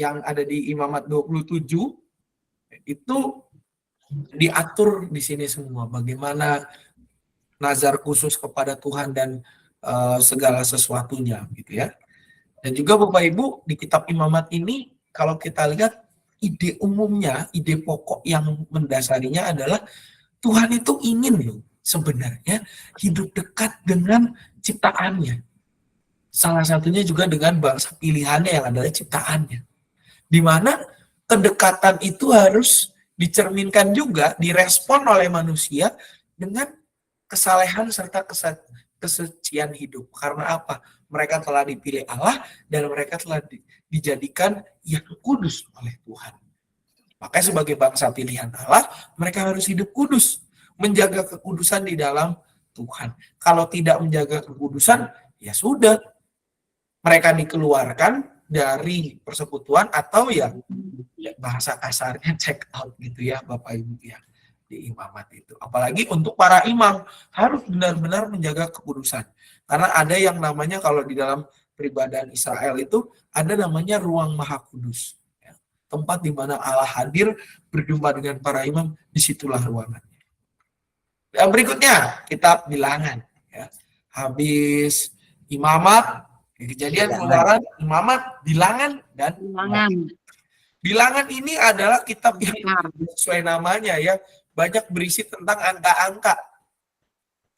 yang ada di Imamat 27 itu diatur di sini semua, bagaimana nazar khusus kepada Tuhan dan segala sesuatunya gitu ya. Dan juga Bapak Ibu, di kitab Imamat ini kalau kita lihat ide umumnya, ide pokok yang mendasarinya adalah Tuhan itu ingin loh sebenarnya hidup dekat dengan ciptaannya. Salah satunya juga dengan bangsa pilihannya yang adalah ciptaannya. Di mana kedekatan itu harus dicerminkan juga, direspon oleh manusia dengan kesalehan serta kesucian hidup. Karena apa? Mereka telah dipilih Allah dan mereka telah dijadikan yang kudus oleh Tuhan. Makanya sebagai bangsa pilihan Allah, mereka harus hidup kudus, menjaga kekudusan di dalam Tuhan. Kalau tidak menjaga kekudusan, ya sudah, mereka dikeluarkan dari persekutuan atau ya bahasa kasarnya check out gitu ya Bapak Ibu ya di imamat itu. Apalagi untuk para imam harus benar-benar menjaga kekudusan. Karena ada yang namanya kalau di dalam peribadahan Israel itu ada namanya ruang maha kudus. Ya. Tempat di mana Allah hadir berjumpa dengan para imam, disitulah ruangannya. Dan berikutnya kitab Bilangan. Ya. Habis imamat, Kejadian, Keluaran, Imamat, Bilangan, dan Bilangan ini adalah kitab yang sesuai namanya ya, banyak berisi tentang angka-angka.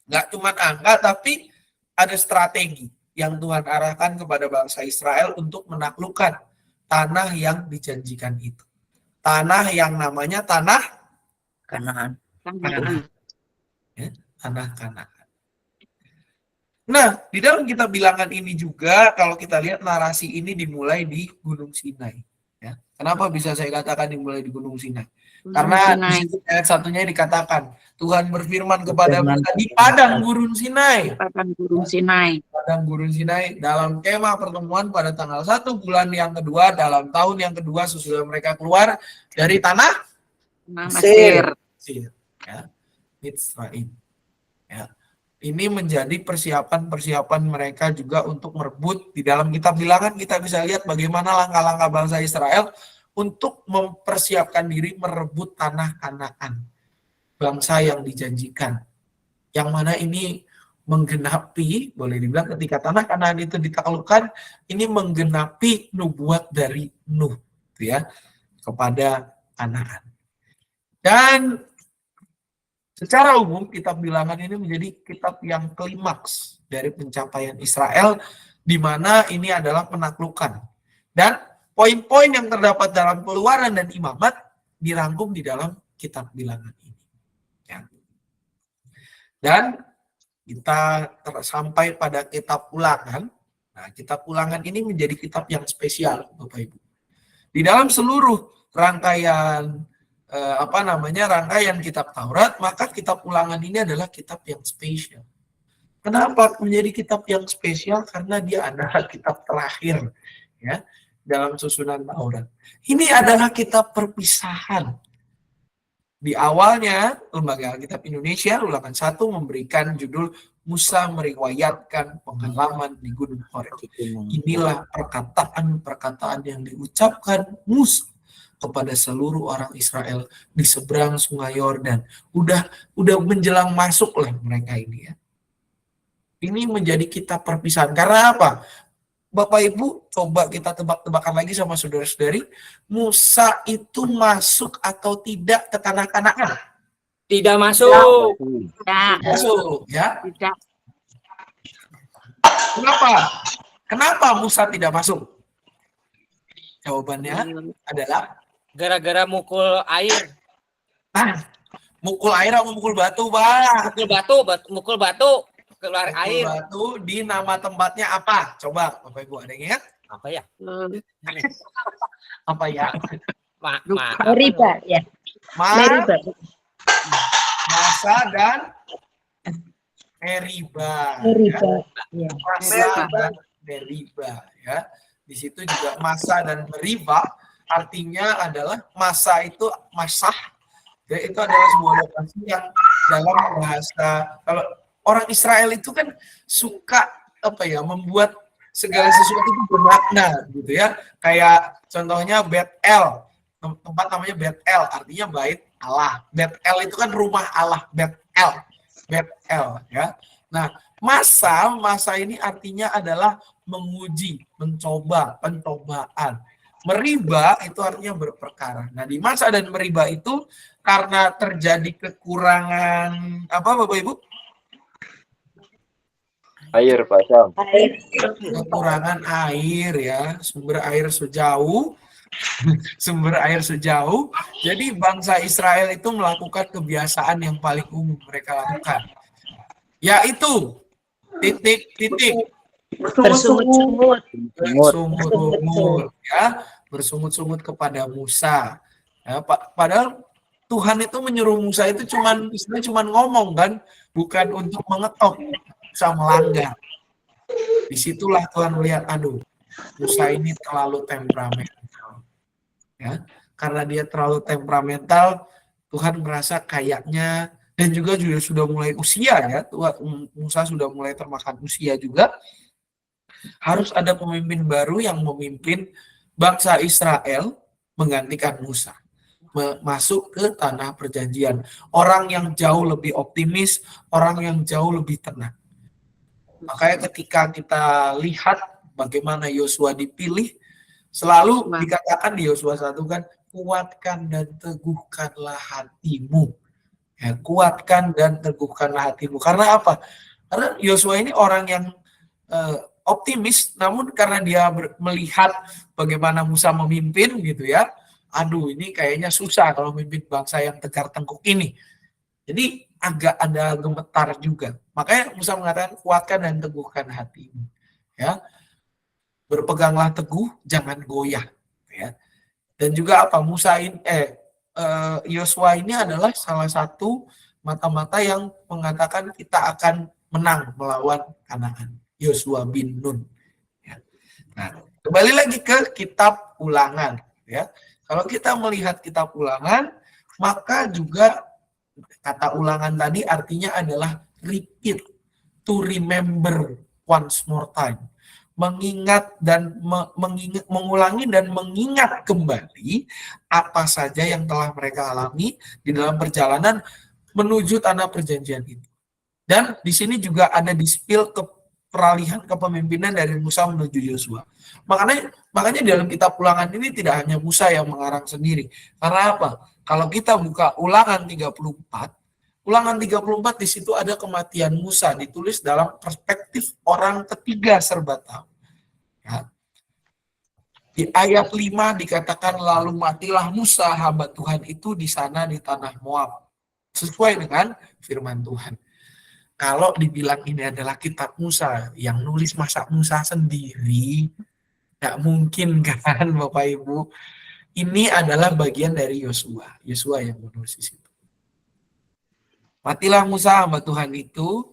Nggak cuma angka, tapi ada strategi yang Tuhan arahkan kepada bangsa Israel untuk menaklukkan tanah yang dijanjikan itu. Tanah yang namanya tanah Kanaan. Ya, tanah Kanaan. Nah, di dalam kitab Bilangan ini juga kalau kita lihat narasi ini dimulai di Gunung Sinai. Ya. Kenapa bisa saya katakan dimulai di Gunung Sinai? Karena di situ ayat satunya dikatakan Tuhan berfirman kepada Musa di padang gurun Sinai. Padang gurun Sinai. Padang gurun Sinai dalam kemah pertemuan pada tanggal 1 bulan yang kedua dalam tahun yang kedua sesudah mereka keluar dari tanah Mesir. Ya. Mitzrayim. Ya. Ini menjadi persiapan-persiapan mereka juga untuk merebut. Di dalam kitab Bilangan kita bisa lihat bagaimana langkah-langkah bangsa Israel untuk mempersiapkan diri merebut tanah Kanaan. Bangsa yang dijanjikan. Yang mana ini menggenapi, boleh dibilang ketika tanah Kanaan itu ditaklukkan, ini menggenapi nubuat dari Nuh ya, kepada Kanaan. Dan secara umum, kitab Bilangan ini menjadi kitab yang klimaks dari pencapaian Israel, di mana ini adalah penaklukan. Dan poin-poin yang terdapat dalam Keluaran dan Imamat dirangkum di dalam kitab Bilangan ini. Ya. Dan kita sampai pada kitab Ulangan. Nah, kitab Ulangan ini menjadi kitab yang spesial, Bapak Ibu. Di dalam seluruh rangkaian rangkaian kitab Taurat, maka kitab Ulangan ini adalah kitab yang spesial. Kenapa menjadi kitab yang spesial? Karena dia adalah kitab terakhir ya dalam susunan Taurat. Ini adalah kitab perpisahan. Di awalnya Lembaga Alkitab Indonesia Ulangan 1 memberikan judul Musa meriwayatkan pengalaman di Gunung Horeb. Inilah perkataan-perkataan yang diucapkan Musa kepada seluruh orang Israel di seberang Sungai Yordan. Udah menjelang masuk lah mereka ini ya. Ini menjadi kitab perpisahan. Karena apa? Bapak Ibu, coba kita tebak-tebakan lagi sama saudara-saudari. Musa itu masuk atau tidak ke tanah Kanaan? Tidak masuk. Tidak. Masuk, ya. Tidak. Kenapa Musa tidak masuk? Jawabannya adalah Gara-gara mukul air. nah, mukul air atau mukul batu, Bang? Mukul batu. Keluar air. Batu di nama tempatnya apa? Coba Bapak Ibu ada yang ingat? Apa ya? Apa ya? Meriba ya. Meriba. Masa dan Meriba. Meriba. Ya. Masa dan Meriba ya. Di situ juga Masa dan Meriba artinya adalah masa itu masah. Ya, itu adalah sebuah lokasi yang dalam bahasa kalau orang Israel itu kan suka membuat segala sesuatu itu bermakna gitu ya. Kayak contohnya Bet-El. Tempat namanya Bet-El artinya bait Allah. Bet-El itu kan rumah Allah, Bet-El. Bet-El ya. Nah, masa ini artinya adalah menguji, mencoba, pencobaan. Meriba itu artinya berperkara. Nah, di masa dan meriba itu karena terjadi kekurangan apa Bapak Ibu? Air, Pak Sam. Kekurangan air ya, sumber air sejauh jadi bangsa Israel itu melakukan kebiasaan yang paling umum mereka lakukan, yaitu Bersungut-sungut. Bersungut-sungut kepada Musa ya, padahal Tuhan itu menyuruh Musa itu cuman ngomong kan, bukan untuk mengetok. Musa melanggar. Disitulah Tuhan melihat, aduh, Musa ini terlalu temperamental. Ya, karena dia terlalu temperamental, Tuhan merasa kayaknya, dan juga sudah mulai usia ya, Musa sudah mulai termakan usia juga. Harus ada pemimpin baru yang memimpin bangsa Israel menggantikan Musa. Masuk ke tanah perjanjian. Orang yang jauh lebih optimis, orang yang jauh lebih tenang. Makanya ketika kita lihat bagaimana Yosua dipilih, selalu dikatakan di Yosua 1 kan, kuatkan dan teguhkanlah hatimu. Ya, kuatkan dan teguhkanlah hatimu. Karena apa? Karena Yosua ini orang yang optimis, namun karena dia melihat bagaimana Musa memimpin gitu ya, aduh ini kayaknya susah kalau memimpin bangsa yang tegar tengkuk ini. Jadi agak ada gemetar juga. Makanya Musa mengatakan kuatkan dan teguhkan hatimu. Ya, berpeganglah teguh, jangan goyah. Ya. Dan juga apa? Yosua ini adalah salah satu mata-mata yang mengatakan kita akan menang melawan Kanaan. Yosua bin Nun. Ya. Nah, kembali lagi ke kitab Ulangan. Ya, kalau kita melihat kitab Ulangan, maka juga kata Ulangan tadi artinya adalah repeat, to remember once more time. Mengingat dan mengulangi dan mengingat kembali apa saja yang telah mereka alami di dalam perjalanan menuju tanah perjanjian itu. Dan di sini juga ada di-spill ke peralihan kepemimpinan dari Musa menuju Yosua. Makanya dalam kitab Ulangan ini tidak hanya Musa yang mengarang sendiri. Karena apa? Kalau kita buka Ulangan 34 di situ ada kematian Musa ditulis dalam perspektif orang ketiga serba tahu. Ya. Di ayat 5 dikatakan lalu matilah Musa hamba Tuhan itu di sana di tanah Moab. Sesuai dengan firman Tuhan. Kalau dibilang ini adalah kitab Musa, yang nulis masa Musa sendiri, nggak mungkin kan Bapak Ibu. Ini adalah bagian dari Yosua. Yosua yang menulis di situ. Matilah Musa hamba Tuhan itu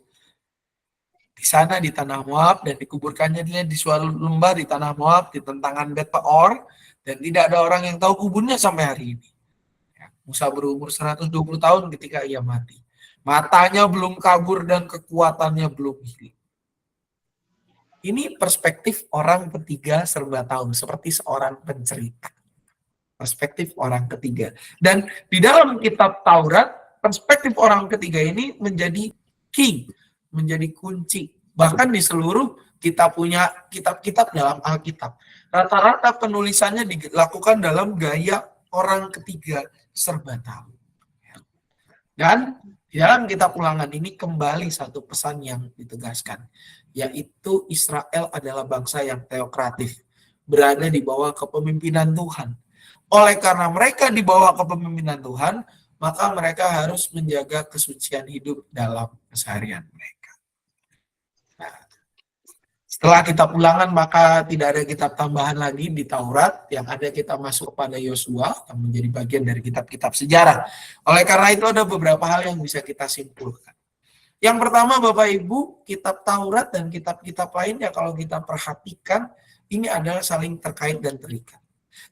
di sana di tanah Moab dan dikuburkannya dia di suatu lembah di tanah Moab di tentangan Bet Peor dan tidak ada orang yang tahu kuburnya sampai hari ini. Musa berumur 120 tahun ketika ia mati. Matanya belum kabur dan kekuatannya belum hilang. Ini perspektif orang ketiga serba tahu, seperti seorang pencerita. Perspektif orang ketiga. Dan di dalam kitab Taurat, perspektif orang ketiga ini menjadi key, menjadi kunci. Bahkan di seluruh kita punya kitab-kitab dalam Alkitab. Rata-rata penulisannya dilakukan dalam gaya orang ketiga serba tahu. Dan di dalam kitab Ulangan ini kembali satu pesan yang ditegaskan, yaitu Israel adalah bangsa yang teokratif, berada di bawah kepemimpinan Tuhan. Oleh karena mereka di bawah kepemimpinan Tuhan, maka mereka harus menjaga kesucian hidup dalam keseharian mereka. Nah, setelah kitab Ulangan, maka tidak ada kitab tambahan lagi di Taurat, yang ada kita masuk kepada Yosua, yang menjadi bagian dari kitab-kitab sejarah. Oleh karena itu ada beberapa hal yang bisa kita simpulkan. Yang pertama Bapak Ibu, kitab Taurat dan kitab-kitab lainnya kalau kita perhatikan, ini adalah saling terkait dan terikat.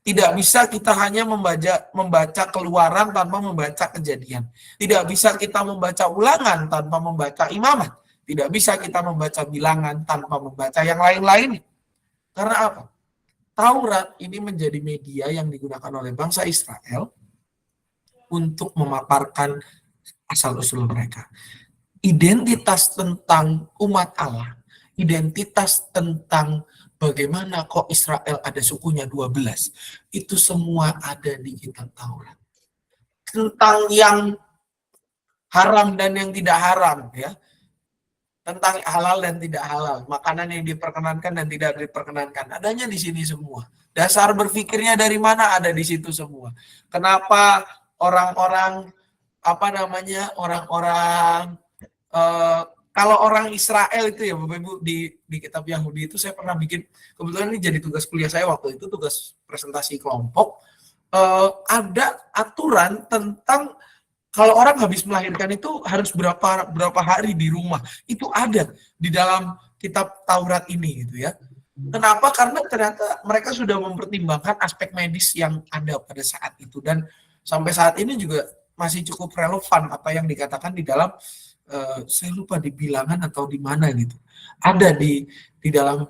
Tidak bisa kita hanya membaca Keluaran tanpa membaca Kejadian. Tidak bisa kita membaca Ulangan tanpa membaca Imamat. Tidak bisa kita membaca Bilangan tanpa membaca yang lain-lain. Karena apa? Taurat ini menjadi media yang digunakan oleh bangsa Israel untuk memaparkan asal-usul mereka. Identitas tentang umat Allah, identitas tentang bagaimana kok Israel ada sukunya 12. Itu semua ada di kitab Taurat. Tentang yang haram dan yang tidak haram, ya. Tentang halal dan tidak halal, makanan yang diperkenankan dan tidak diperkenankan, adanya di sini semua. Dasar berpikirnya dari mana, ada di situ semua. Kenapa orang-orang kalau orang Israel itu ya Bapak Ibu di kitab Yahudi itu saya pernah bikin, kebetulan ini jadi tugas kuliah saya waktu itu, tugas presentasi kelompok, ada aturan tentang kalau orang habis melahirkan itu harus berapa hari di rumah. Itu ada di dalam kitab Taurat ini gitu ya. Kenapa? Karena ternyata mereka sudah mempertimbangkan aspek medis yang ada pada saat itu, dan sampai saat ini juga masih cukup relevan apa yang dikatakan di dalam saya lupa di Bilangan atau di mana gitu. Ada di dalam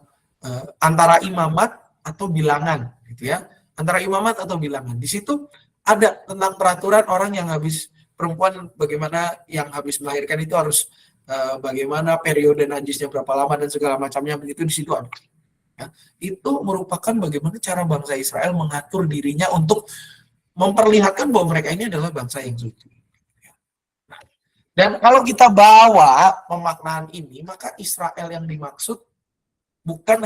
antara Imamat atau Bilangan gitu ya. Antara Imamat atau Bilangan. Di situ ada tentang peraturan orang yang habis, perempuan bagaimana yang habis melahirkan itu harus bagaimana periode najisnya berapa lama dan segala macamnya, begitu di situ ada. Ya, itu merupakan bagaimana cara bangsa Israel mengatur dirinya untuk memperlihatkan bahwa mereka ini adalah bangsa yang suci. Dan kalau kita bawa pemaknaan ini, maka Israel yang dimaksud bukan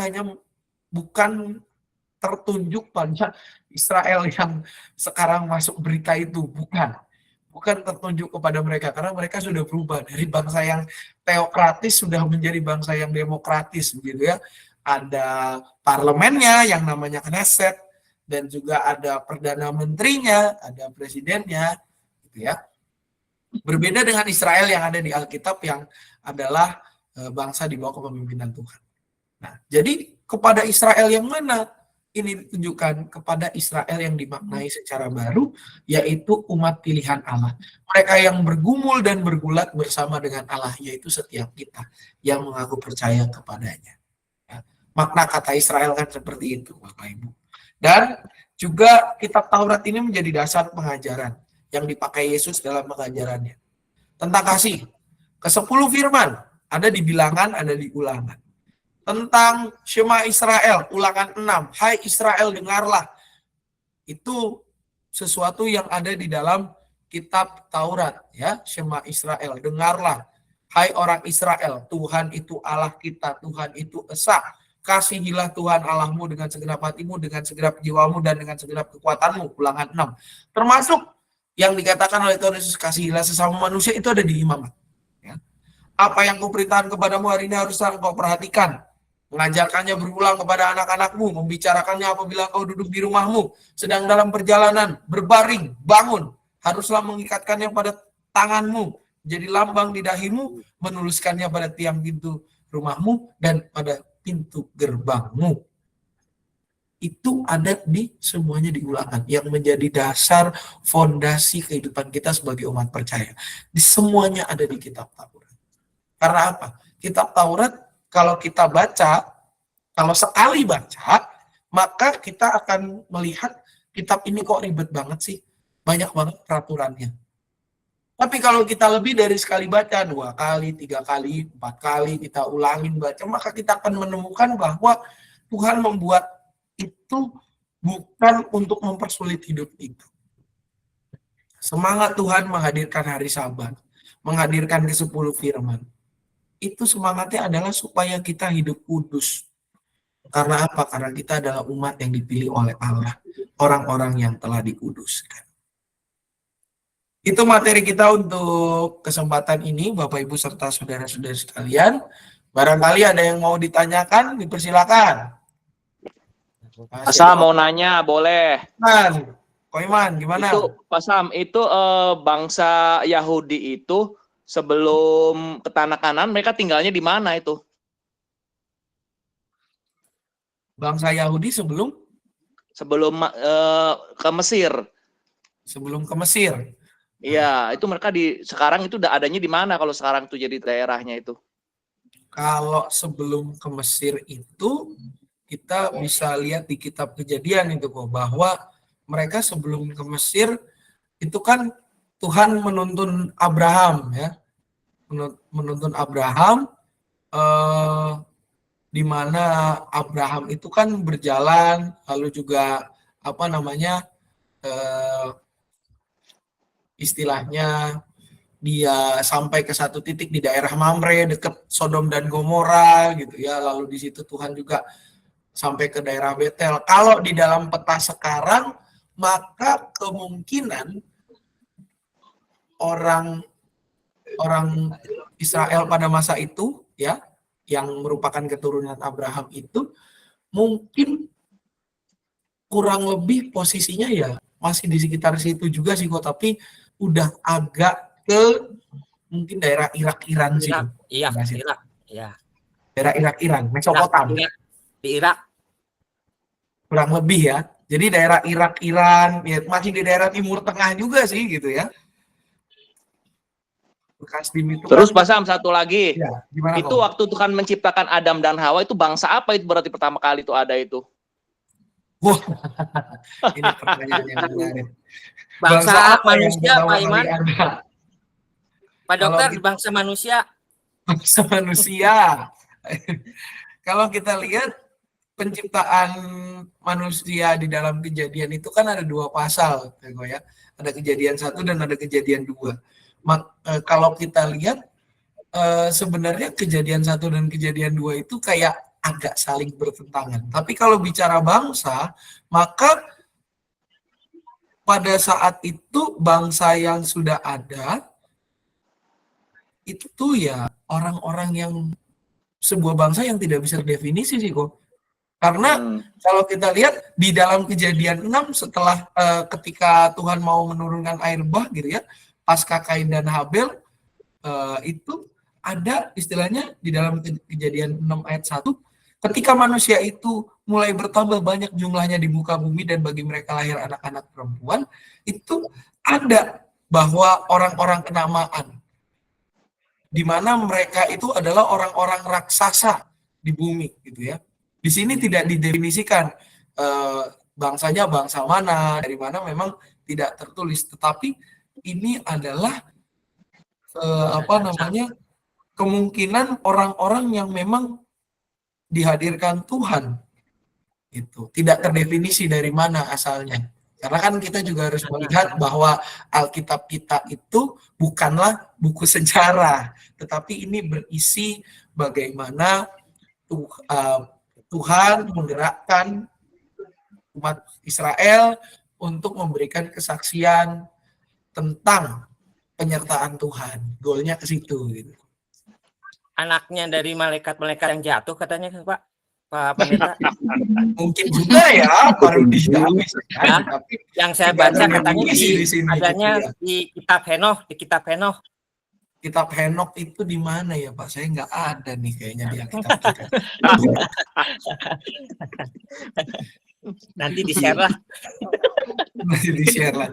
tertunjuk pada Israel yang sekarang masuk berita itu, bukan tertunjuk kepada mereka, karena mereka sudah berubah dari bangsa yang teokratis sudah menjadi bangsa yang demokratis, begitu ya. Ada parlemennya yang namanya Knesset, dan juga ada perdana menterinya, ada presidennya, gitu ya. Berbeda dengan Israel yang ada di Alkitab yang adalah bangsa di bawah kepemimpinan Tuhan. Nah, jadi kepada Israel yang mana? Ini ditunjukkan kepada Israel yang dimaknai secara baru, yaitu umat pilihan Allah. Mereka yang bergumul dan bergulat bersama dengan Allah, yaitu setiap kita yang mengaku percaya kepadanya. Ya. Makna kata Israel kan seperti itu, Bapak Ibu. Dan juga kitab Taurat ini menjadi dasar pengajaran yang dipakai Yesus dalam pengajarannya. Tentang kasih, ke-10 firman, ada di Bilangan, ada di Ulangan. Tentang Shema Israel, Ulangan 6, hai Israel dengarlah. Itu sesuatu yang ada di dalam kitab Taurat, ya, Shema Israel, dengarlah. Hai orang Israel, Tuhan itu Allah kita, Tuhan itu esa. Kasihilah Tuhan Allahmu dengan segenap hatimu, dengan segenap jiwamu, dan dengan segenap kekuatanmu. Ulangan 6. Termasuk yang dikatakan oleh Tuhan Yesus, kasihilah sesama manusia, itu ada di Imamat. Ya. Apa yang kuperintahkan kepadamu hari ini haruslah engkau perhatikan. Mengajarkannya berulang kepada anak-anakmu, membicarakannya apabila engkau duduk di rumahmu, sedang dalam perjalanan, berbaring, bangun. Haruslah mengikatkannya pada tanganmu, jadi lambang di dahimu, menuliskannya pada tiang pintu rumahmu dan pada pintu gerbangmu. Itu ada di semuanya di Ulangan yang menjadi dasar fondasi kehidupan kita sebagai umat percaya. Di semuanya ada di kitab Taurat. Karena apa? Kitab Taurat kalau kita baca, kalau sekali baca, maka kita akan melihat kitab ini kok ribet banget sih. Banyak banget peraturannya. Tapi kalau kita lebih dari sekali baca, 2 kali, 3 kali, 4 kali, kita ulangin baca, maka kita akan menemukan bahwa Tuhan membuat itu bukan untuk mempersulit hidup itu. Semangat Tuhan menghadirkan hari Sabat, menghadirkan ke-10 firman. Itu semangatnya adalah supaya kita hidup kudus. Karena apa? Karena kita adalah umat yang dipilih oleh Allah, orang-orang yang telah dikuduskan. Itu materi kita untuk kesempatan ini, Bapak Ibu serta saudara-saudara sekalian. Barangkali ada yang mau ditanyakan, dipersilakan. Pasam mau nanya, boleh. Koiman, gimana? Itu Pasam, itu bangsa Yahudi itu sebelum ke tanah Kanan, mereka tinggalnya di mana itu? Bangsa Yahudi sebelum ke Mesir. Sebelum ke Mesir. Iya, itu mereka sekarang itu udah adanya di mana kalau sekarang tuh jadi daerahnya itu? Kalau sebelum ke Mesir itu kita bisa lihat di kitab Kejadian itu kok, bahwa mereka sebelum ke Mesir itu kan Tuhan menuntun Abraham, ya, menuntun Abraham di mana Abraham itu kan berjalan, lalu juga istilahnya dia sampai ke satu titik di daerah Mamre dekat Sodom dan Gomora gitu ya, lalu di situ Tuhan juga sampai ke daerah Betel. Kalau di dalam peta sekarang, maka kemungkinan orang Israel pada masa itu ya, yang merupakan keturunan Abraham itu mungkin kurang lebih posisinya ya masih di sekitar situ juga sih kok, tapi udah agak ke mungkin daerah Irak-Iran sih. Iya, Irak. Iya. Daerah Irak-Iran, Mesopotamia. Di Irak. Kurang lebih ya. Jadi daerah Irak-Iran, ya masih di daerah Timur Tengah juga sih gitu ya. Kasdim itu Terus kan, Pak Sam, satu lagi. ya, gimana Itu kok? waktu Tuhan menciptakan Adam dan Hawa, itu bangsa apa itu berarti pertama kali itu ada itu? Wah, ini pertanyaan yang menarik. Bangsa apa yang manusia, pertama Pak kali Iman. ada? Pak Kalau Dokter, kita- bangsa manusia. Bangsa manusia. Kalau kita lihat penciptaan manusia di dalam Kejadian itu kan ada 2 pasal, ya. Ada Kejadian 1 dan ada Kejadian 2. Kalau kita lihat sebenarnya Kejadian 1 dan Kejadian 2 itu kayak agak saling bertentangan. Tapi kalau bicara bangsa, maka pada saat itu bangsa yang sudah ada itu tuh ya orang-orang yang sebuah bangsa yang tidak bisa definisi sih kok. Karena kalau kita lihat di dalam Kejadian 6 setelah ketika Tuhan mau menurunkan air bah gitu ya, pasca Kain dan Habel, itu ada istilahnya di dalam Kejadian 6 ayat 1, ketika manusia itu mulai bertambah banyak jumlahnya di muka bumi dan bagi mereka lahir anak-anak perempuan, itu ada bahwa orang-orang kenamaan, di mana mereka itu adalah orang-orang raksasa di bumi gitu ya. Di sini tidak didefinisikan bangsanya bangsa mana, dari mana memang tidak tertulis, tetapi ini adalah kemungkinan orang-orang yang memang dihadirkan Tuhan. Itu tidak terdefinisi dari mana asalnya. Karena kan kita juga harus melihat bahwa Alkitab kita itu bukanlah buku sejarah, tetapi ini berisi bagaimana Tuhan menggerakkan umat Israel untuk memberikan kesaksian tentang penyertaan Tuhan. Goalnya ke situ gitu. Anaknya dari malaikat-malaikat yang jatuh katanya Pak Pendeta. Mungkin juga ya, baru dijamis. Ya, Tapi yang saya tidak baca ada katanya di sini, adanya gitu ya. di kitab Henoh, Kitab Henok itu di mana ya Pak? Saya nggak ada nih kayaknya di Alkitab kita. Nanti di-share lah. Nanti di-share lah.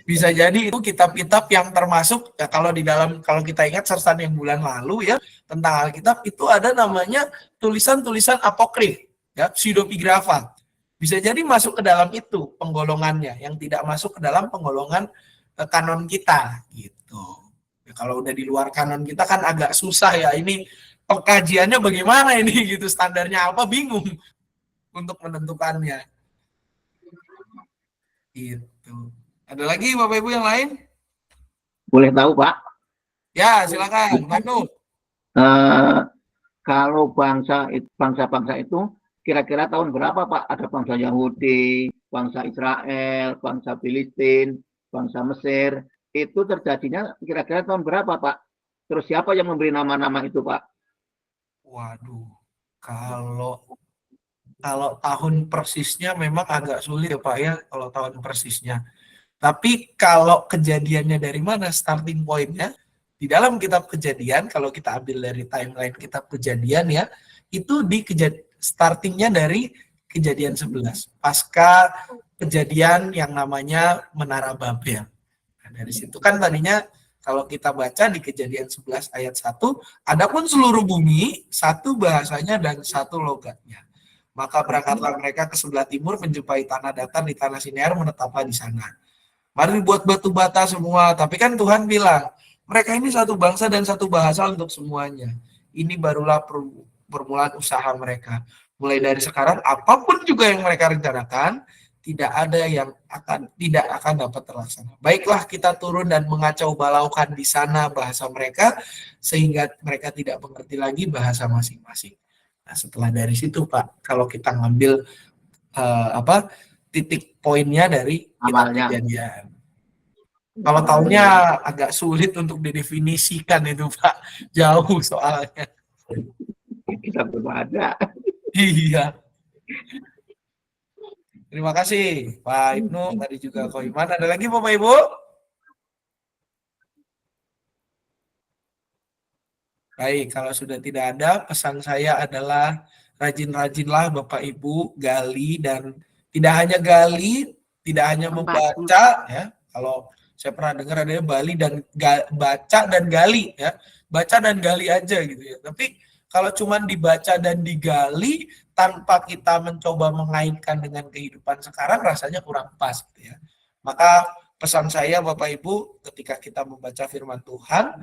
Bisa jadi itu kitab-kitab yang termasuk ya, kalau kita ingat sersan yang bulan lalu ya tentang Alkitab itu ada namanya tulisan-tulisan apokrif ya, pseudepigrafa. Bisa jadi masuk ke dalam itu penggolongannya, yang tidak masuk ke dalam penggolongan kanon kita gitu. Ya, kalau udah di luar kanon kita kan agak susah ya, ini pengkajiannya bagaimana ini gitu, standarnya apa, bingung untuk menentukannya. Gitu. Ada lagi Bapak Ibu yang lain? Boleh tahu Pak? Ya, silakan, Pak Nuh. Kalau bangsa-bangsa itu kira-kira tahun berapa Pak? Ada bangsa Yahudi, bangsa Israel, bangsa Filistin, bangsa Mesir. Itu terjadinya kira-kira tahun berapa Pak? Terus siapa yang memberi nama-nama itu Pak? Waduh, kalau tahun persisnya memang agak sulit ya Pak ya, kalau tahun persisnya. Tapi kalau kejadiannya dari mana, starting point-nya, di dalam kitab Kejadian, kalau kita ambil dari timeline kitab Kejadian ya, itu startingnya dari Kejadian 11. Pasca kejadian yang namanya Menara Babel. Nah, dari situ kan tadinya kalau kita baca di Kejadian 11 ayat 1, adapun seluruh bumi, satu bahasanya dan satu logatnya. Maka berangkatlah mereka ke sebelah timur, menjumpai tanah datar di tanah Sinear, menetaplah di sana. Mari buat batu bata semua. Tapi kan Tuhan bilang, mereka ini satu bangsa dan satu bahasa untuk semuanya. Ini barulah permulaan usaha mereka. Mulai dari sekarang, apapun juga yang mereka rencanakan, tidak ada yang tidak akan dapat terlaksana. Baiklah kita turun dan mengacau balaukan di sana bahasa mereka, sehingga mereka tidak mengerti lagi bahasa masing-masing. Nah, setelah dari situ Pak, kalau kita ngambil titik poinnya dari kitab Kejadian. Kalau tahunnya agak sulit untuk didefinisikan itu Pak, jauh soalnya. Kita belum ada. Iya. Terima kasih Pak Ibnu, tadi juga Ko Iman. Ada lagi Bapak Ibu? Baik, kalau sudah tidak ada, pesan saya adalah rajin-rajinlah Bapak Ibu gali, dan tidak hanya gali, tidak hanya membaca ya. Kalau saya pernah dengar ada Bali dan baca dan gali ya. Baca dan gali aja gitu ya. Tapi kalau cuma dibaca dan digali tanpa kita mencoba mengaitkan dengan kehidupan sekarang, rasanya kurang pas gitu ya. Maka pesan saya Bapak Ibu, ketika kita membaca firman Tuhan,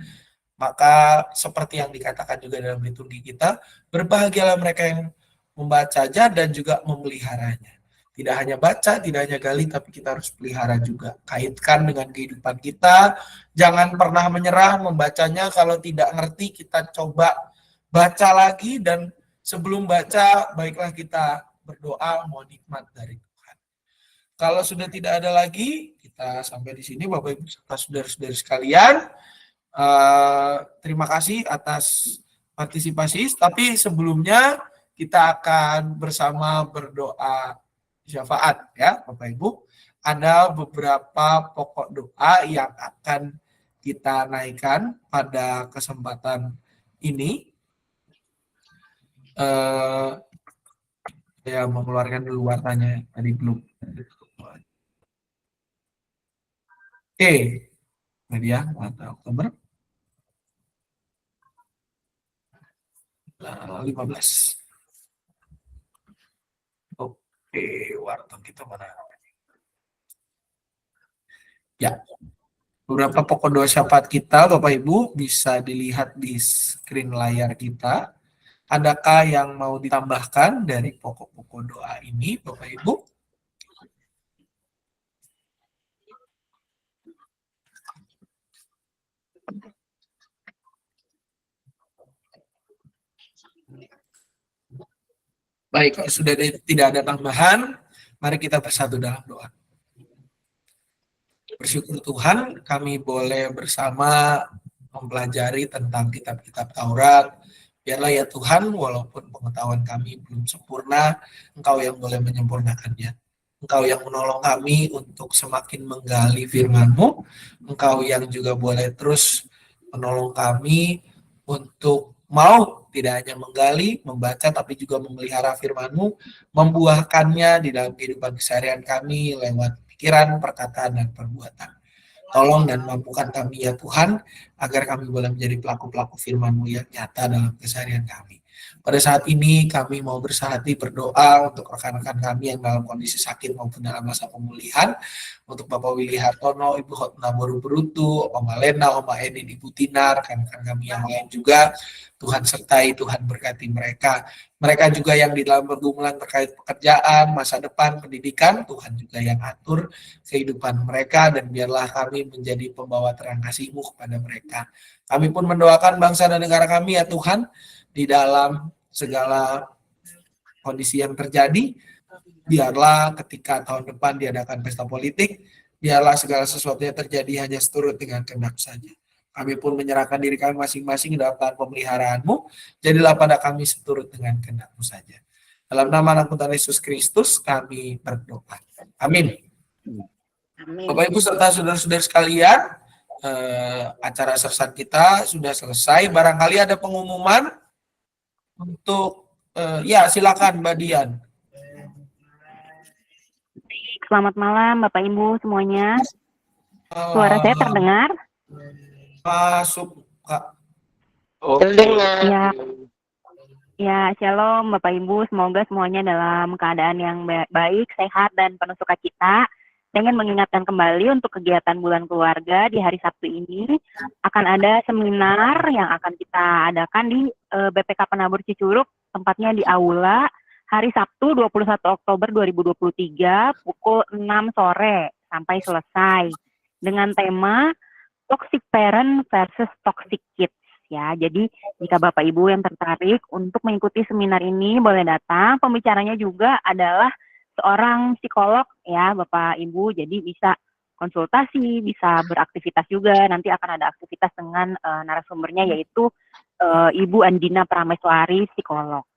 maka seperti yang dikatakan juga dalam liturgi kita, berbahagialah mereka yang membacanya dan juga memeliharanya. Tidak hanya baca, tidak hanya gali, tapi kita harus pelihara juga. Kaitkan dengan kehidupan kita, jangan pernah menyerah membacanya. Kalau tidak ngerti, kita coba baca lagi, dan sebelum baca, baiklah kita berdoa mohon hikmat dari Tuhan. Kalau sudah tidak ada lagi, kita sampai di sini Bapak Ibu serta saudara-saudari sekalian. Terima kasih atas partisipasi. Tapi sebelumnya kita akan bersama berdoa syafaat ya Bapak Ibu. Ada beberapa pokok doa yang akan kita naikkan pada kesempatan ini. Saya mengeluarkan dulu warnanya, tadi belum. Oke, ini dia warna Oktober 15. Oke, warna kita mana? Ya, beberapa pokok doa syafaat kita Bapak Ibu bisa dilihat di screen layar kita. Adakah yang mau ditambahkan dari pokok-pokok doa ini, Bapak Ibu? Baik, kalau sudah tidak ada tambahan, mari kita bersatu dalam doa. Bersyukur Tuhan, kami boleh bersama mempelajari tentang kitab-kitab Taurat. Biarlah ya Tuhan, walaupun pengetahuan kami belum sempurna, Engkau yang boleh menyempurnakannya. Engkau yang menolong kami untuk semakin menggali firman-Mu. Engkau yang juga boleh terus menolong kami untuk mau tidak hanya menggali, membaca, tapi juga memelihara firman-Mu, membuahkannya di dalam kehidupan keseharian kami lewat pikiran, perkataan, dan perbuatan. Tolong dan mampukan kami ya Tuhan, agar kami boleh menjadi pelaku-pelaku firman-Mu yang nyata dalam keseharian kami. Pada saat ini kami mau bersehati berdoa untuk rekan-rekan kami yang dalam kondisi sakit maupun dalam masa pemulihan. Untuk Bapak Willy Hartono, Ibu Hotna Boru Berutu, Oma Lena, Oma Eni, Ibu Tinar, rekan-rekan kami yang lain juga. Tuhan sertai, Tuhan berkati mereka. Mereka juga yang di dalam pergumulan terkait pekerjaan, masa depan, pendidikan, Tuhan juga yang atur kehidupan mereka, dan biarlah kami menjadi pembawa terang kasih-Mu kepada mereka. Kami pun mendoakan bangsa dan negara kami ya Tuhan, di dalam segala kondisi yang terjadi. Biarlah ketika tahun depan diadakan pesta politik, biarlah segala sesuatu yang terjadi hanya seturut dengan kehendak saja. Kami pun menyerahkan diri kami masing-masing dalam tangan pemeliharaan-Mu. Jadilah pada kami seturut dengan kehendak-Mu saja. Dalam nama anak Tuhan Yesus Kristus kami berdoa. Amin. Bapak Ibu serta saudara-saudara sekalian, acara sersan kita sudah selesai. Barangkali ada pengumuman untuk ya silakan Mbak Dian. Selamat malam Bapak Ibu semuanya. Suara saya terdengar? Masuk Kak. Terdengar. Ya, shalom Bapak Ibu, semoga semuanya dalam keadaan yang baik, sehat, dan penuh sukacita. Saya ingin mengingatkan kembali untuk kegiatan bulan keluarga di hari Sabtu ini akan ada seminar yang akan kita adakan di BPK Penabur Cicurug tempatnya di Aula hari Sabtu 21 Oktober 2023 pukul 6 sore sampai selesai dengan tema Toxic Parent versus Toxic Kids ya. Jadi jika Bapak Ibu yang tertarik untuk mengikuti seminar ini boleh datang. Pembicaranya juga adalah seorang psikolog ya Bapak Ibu. Jadi bisa konsultasi, bisa beraktivitas juga. Nanti akan ada aktivitas dengan narasumbernya yaitu Ibu Andina Prameswari, psikolog.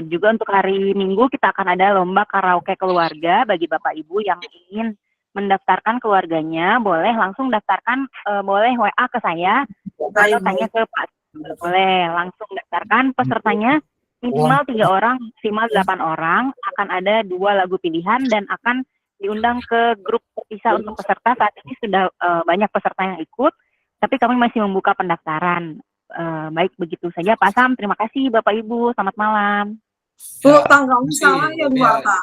Juga untuk hari Minggu kita akan ada lomba karaoke keluarga bagi Bapak Ibu yang ingin mendaftarkan keluarganya, boleh langsung daftarkan, boleh WA ke saya atau tanya ke Pak. Boleh langsung daftarkan pesertanya minimal 3 orang, maksimal 8 orang. Akan ada 2 lagu pilihan dan akan diundang ke grup terpisah untuk peserta. Saat ini sudah banyak peserta yang ikut, tapi kami masih membuka pendaftaran. Baik, begitu saja Pak Sam. Terima kasih Bapak Ibu. Selamat malam. Ya, tanggalnya salah ya Bu Ata.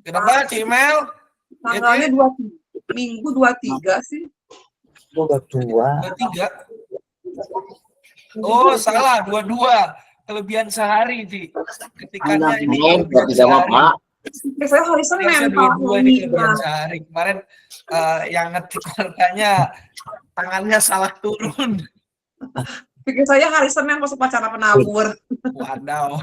Kenapa Cimel? Tanggalnya 23, Minggu 23 sih. 23. Oh, salah 22. Kelebihan sehari, Ci. Ketikannya ini kelebihan sehari. Saya hari Senin Pak. 22 ini kelebihan sehari. Kemarin yang ngetik wartanya tangannya salah turun. Pikir saya hari Senin pas upacara penabur. Wadaw.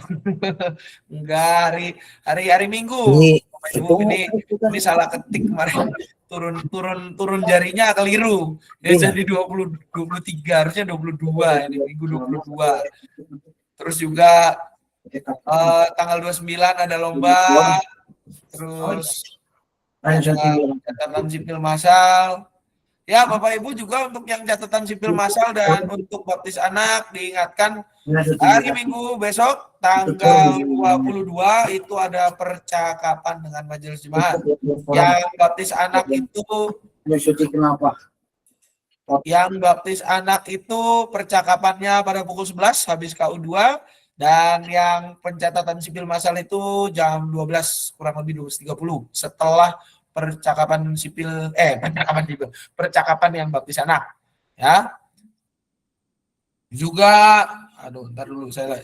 Enggak, hari Minggu. Ini salah ketik kemarin. Turun jarinya keliru. Ya jadi 23, harusnya 22 ini Minggu 22. Terus juga tanggal 29 ada lomba. Terus catatan sipil massal. Ya, Bapak Ibu juga untuk yang catatan sipil massal dan untuk baptis anak diingatkan hari Minggu besok tanggal 22 itu ada percakapan dengan majelis jemaat. Yang baptis anak itu percakapannya pada pukul 11 habis KU2 dan yang pencatatan sipil massal itu jam 12 kurang lebih 12.30 setelah percakapan yang baptis anak ya. Juga ntar dulu saya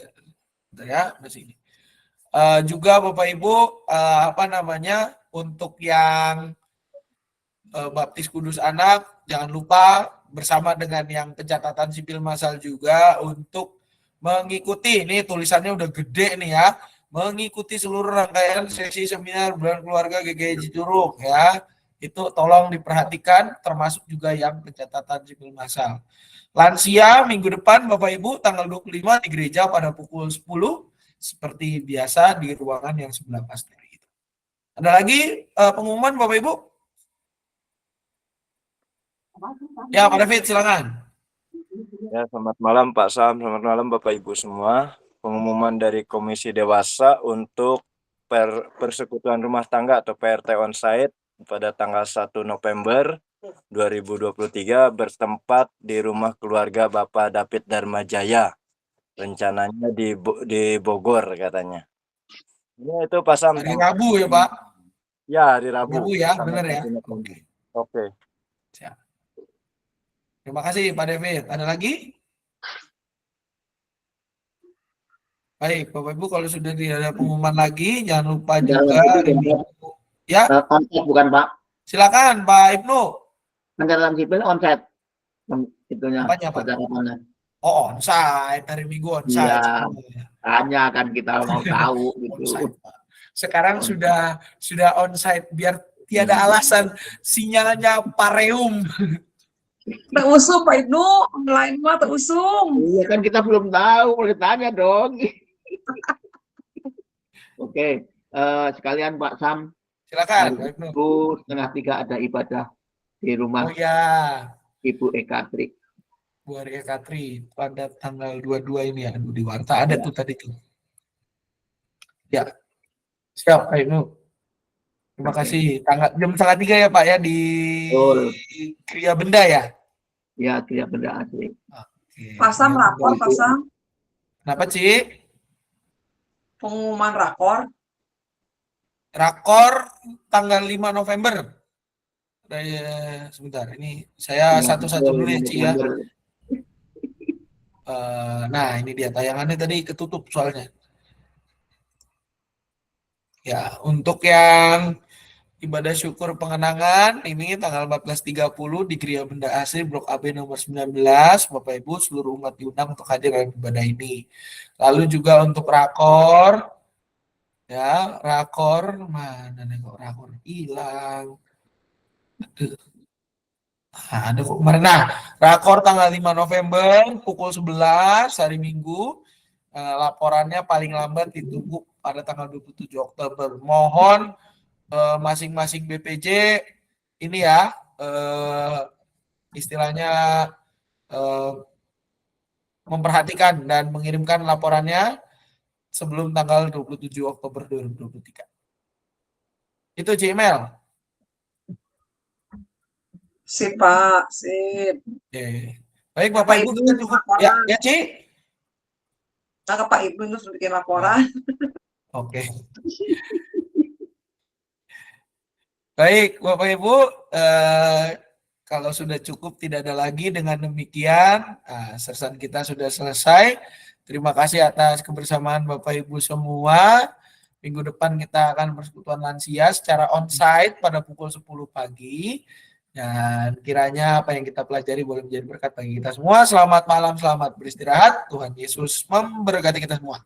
ya masih juga Bapak Ibu untuk yang baptis kudus anak jangan lupa bersama dengan yang pencatatan sipil massal juga untuk mengikuti, ini tulisannya udah gede nih ya, mengikuti seluruh rangkaian sesi seminar Bulan Keluarga GKI Curug ya. Itu tolong diperhatikan termasuk juga yang pencatatan sipil massal. Lansia minggu depan Bapak Ibu tanggal 25 di gereja pada pukul 10 seperti biasa di ruangan yang sebelah pasteri. Ada lagi pengumuman Bapak Ibu? Ya Pak David silakan. Ya, selamat malam Pak Sam, selamat malam Bapak Ibu semua. Pengumuman dari Komisi Dewasa untuk Persekutuan Rumah Tangga atau PRT Onsite pada tanggal 1 November 2023 bertempat di rumah keluarga Bapak David Dharmajaya. Rencananya di Bogor katanya. Ini itu Pak Sam. Hari Rabu ya Pak? Ya, hari Rabu. Rabu ya, benar ya? Oke. Siap. Terima kasih Pak David. Ada lagi? Baik, Bapak Ibu kalau sudah tidak ada pengumuman lagi, jangan lupa juga ya. Bukan Pak. Silakan Pak Ibnu. Pencatatan sipil onsite. Itunya. Apanya Pak? Oh, onsite, hari Minggu onsite. Iya. Hanya kan kita mau tahu gitu. Onsite, Pak. Sekarang sudah onsite biar tiada alasan sinyalnya pareum. Terusung Pak Ibnu, online mah terusung. Iya kan kita belum tahu, boleh tanya dong. Oke, sekalian Pak Sam. Silakan. Itu 2:30 ada ibadah di rumah. Oh ya. Ibu Eka Tri. Bu Eka Tri pada tanggal 22 ini ya, di Warta ada tuh tadi tuh. Ya. Siap, Ibnu. Terima kasih. Jam 2:30 ya Pak ya di Kriya Benda ya? Ya, Kriya Benda asli. Pasang rakor, pasang. Kenapa Ci? Pengumuman rakor. Rakor tanggal 5 November. Sebentar, ini saya satu-satu dulu ya Ci ya. Nah ini dia tayangannya tadi ketutup soalnya. Ya, untuk yang ibadah syukur pengenangan ini tanggal 14.30 di Gereja Benda Asri Blok AB nomor 19, Bapak Ibu seluruh umat diundang untuk hadir dalam ibadah ini. Lalu juga untuk rakor, ya rakor mana nih kok rakor hilang. Ada kok kemarin. Nah, rakor tanggal 5 November pukul 11 hari Minggu. Laporannya paling lambat ditunggu pada tanggal 27 Oktober. Mohon masing-masing BPJ ini ya istilahnya memperhatikan dan mengirimkan laporannya sebelum tanggal 27 Oktober 2023. Itu Gmail. Sip, Pak. Sip. Oke. Baik, Bapak Ibu, kita cukup. Ya, Ci. Nah, Pak Ibu itu bikin laporan. Oke. Baik, Bapak Ibu, kalau sudah cukup tidak ada lagi, dengan demikian sersan kita sudah selesai. Terima kasih atas kebersamaan Bapak Ibu semua. Minggu depan kita akan persekutuan lansia secara onsite pada pukul 10 pagi. Dan kiranya apa yang kita pelajari boleh menjadi berkat bagi kita semua. Selamat malam, selamat beristirahat. Tuhan Yesus memberkati kita semua.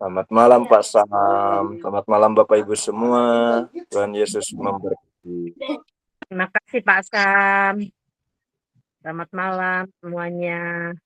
Selamat malam Pak Sam. Selamat malam Bapak Ibu semua. Tuhan Yesus memberkati. Terima kasih Pak Sam. Selamat malam semuanya.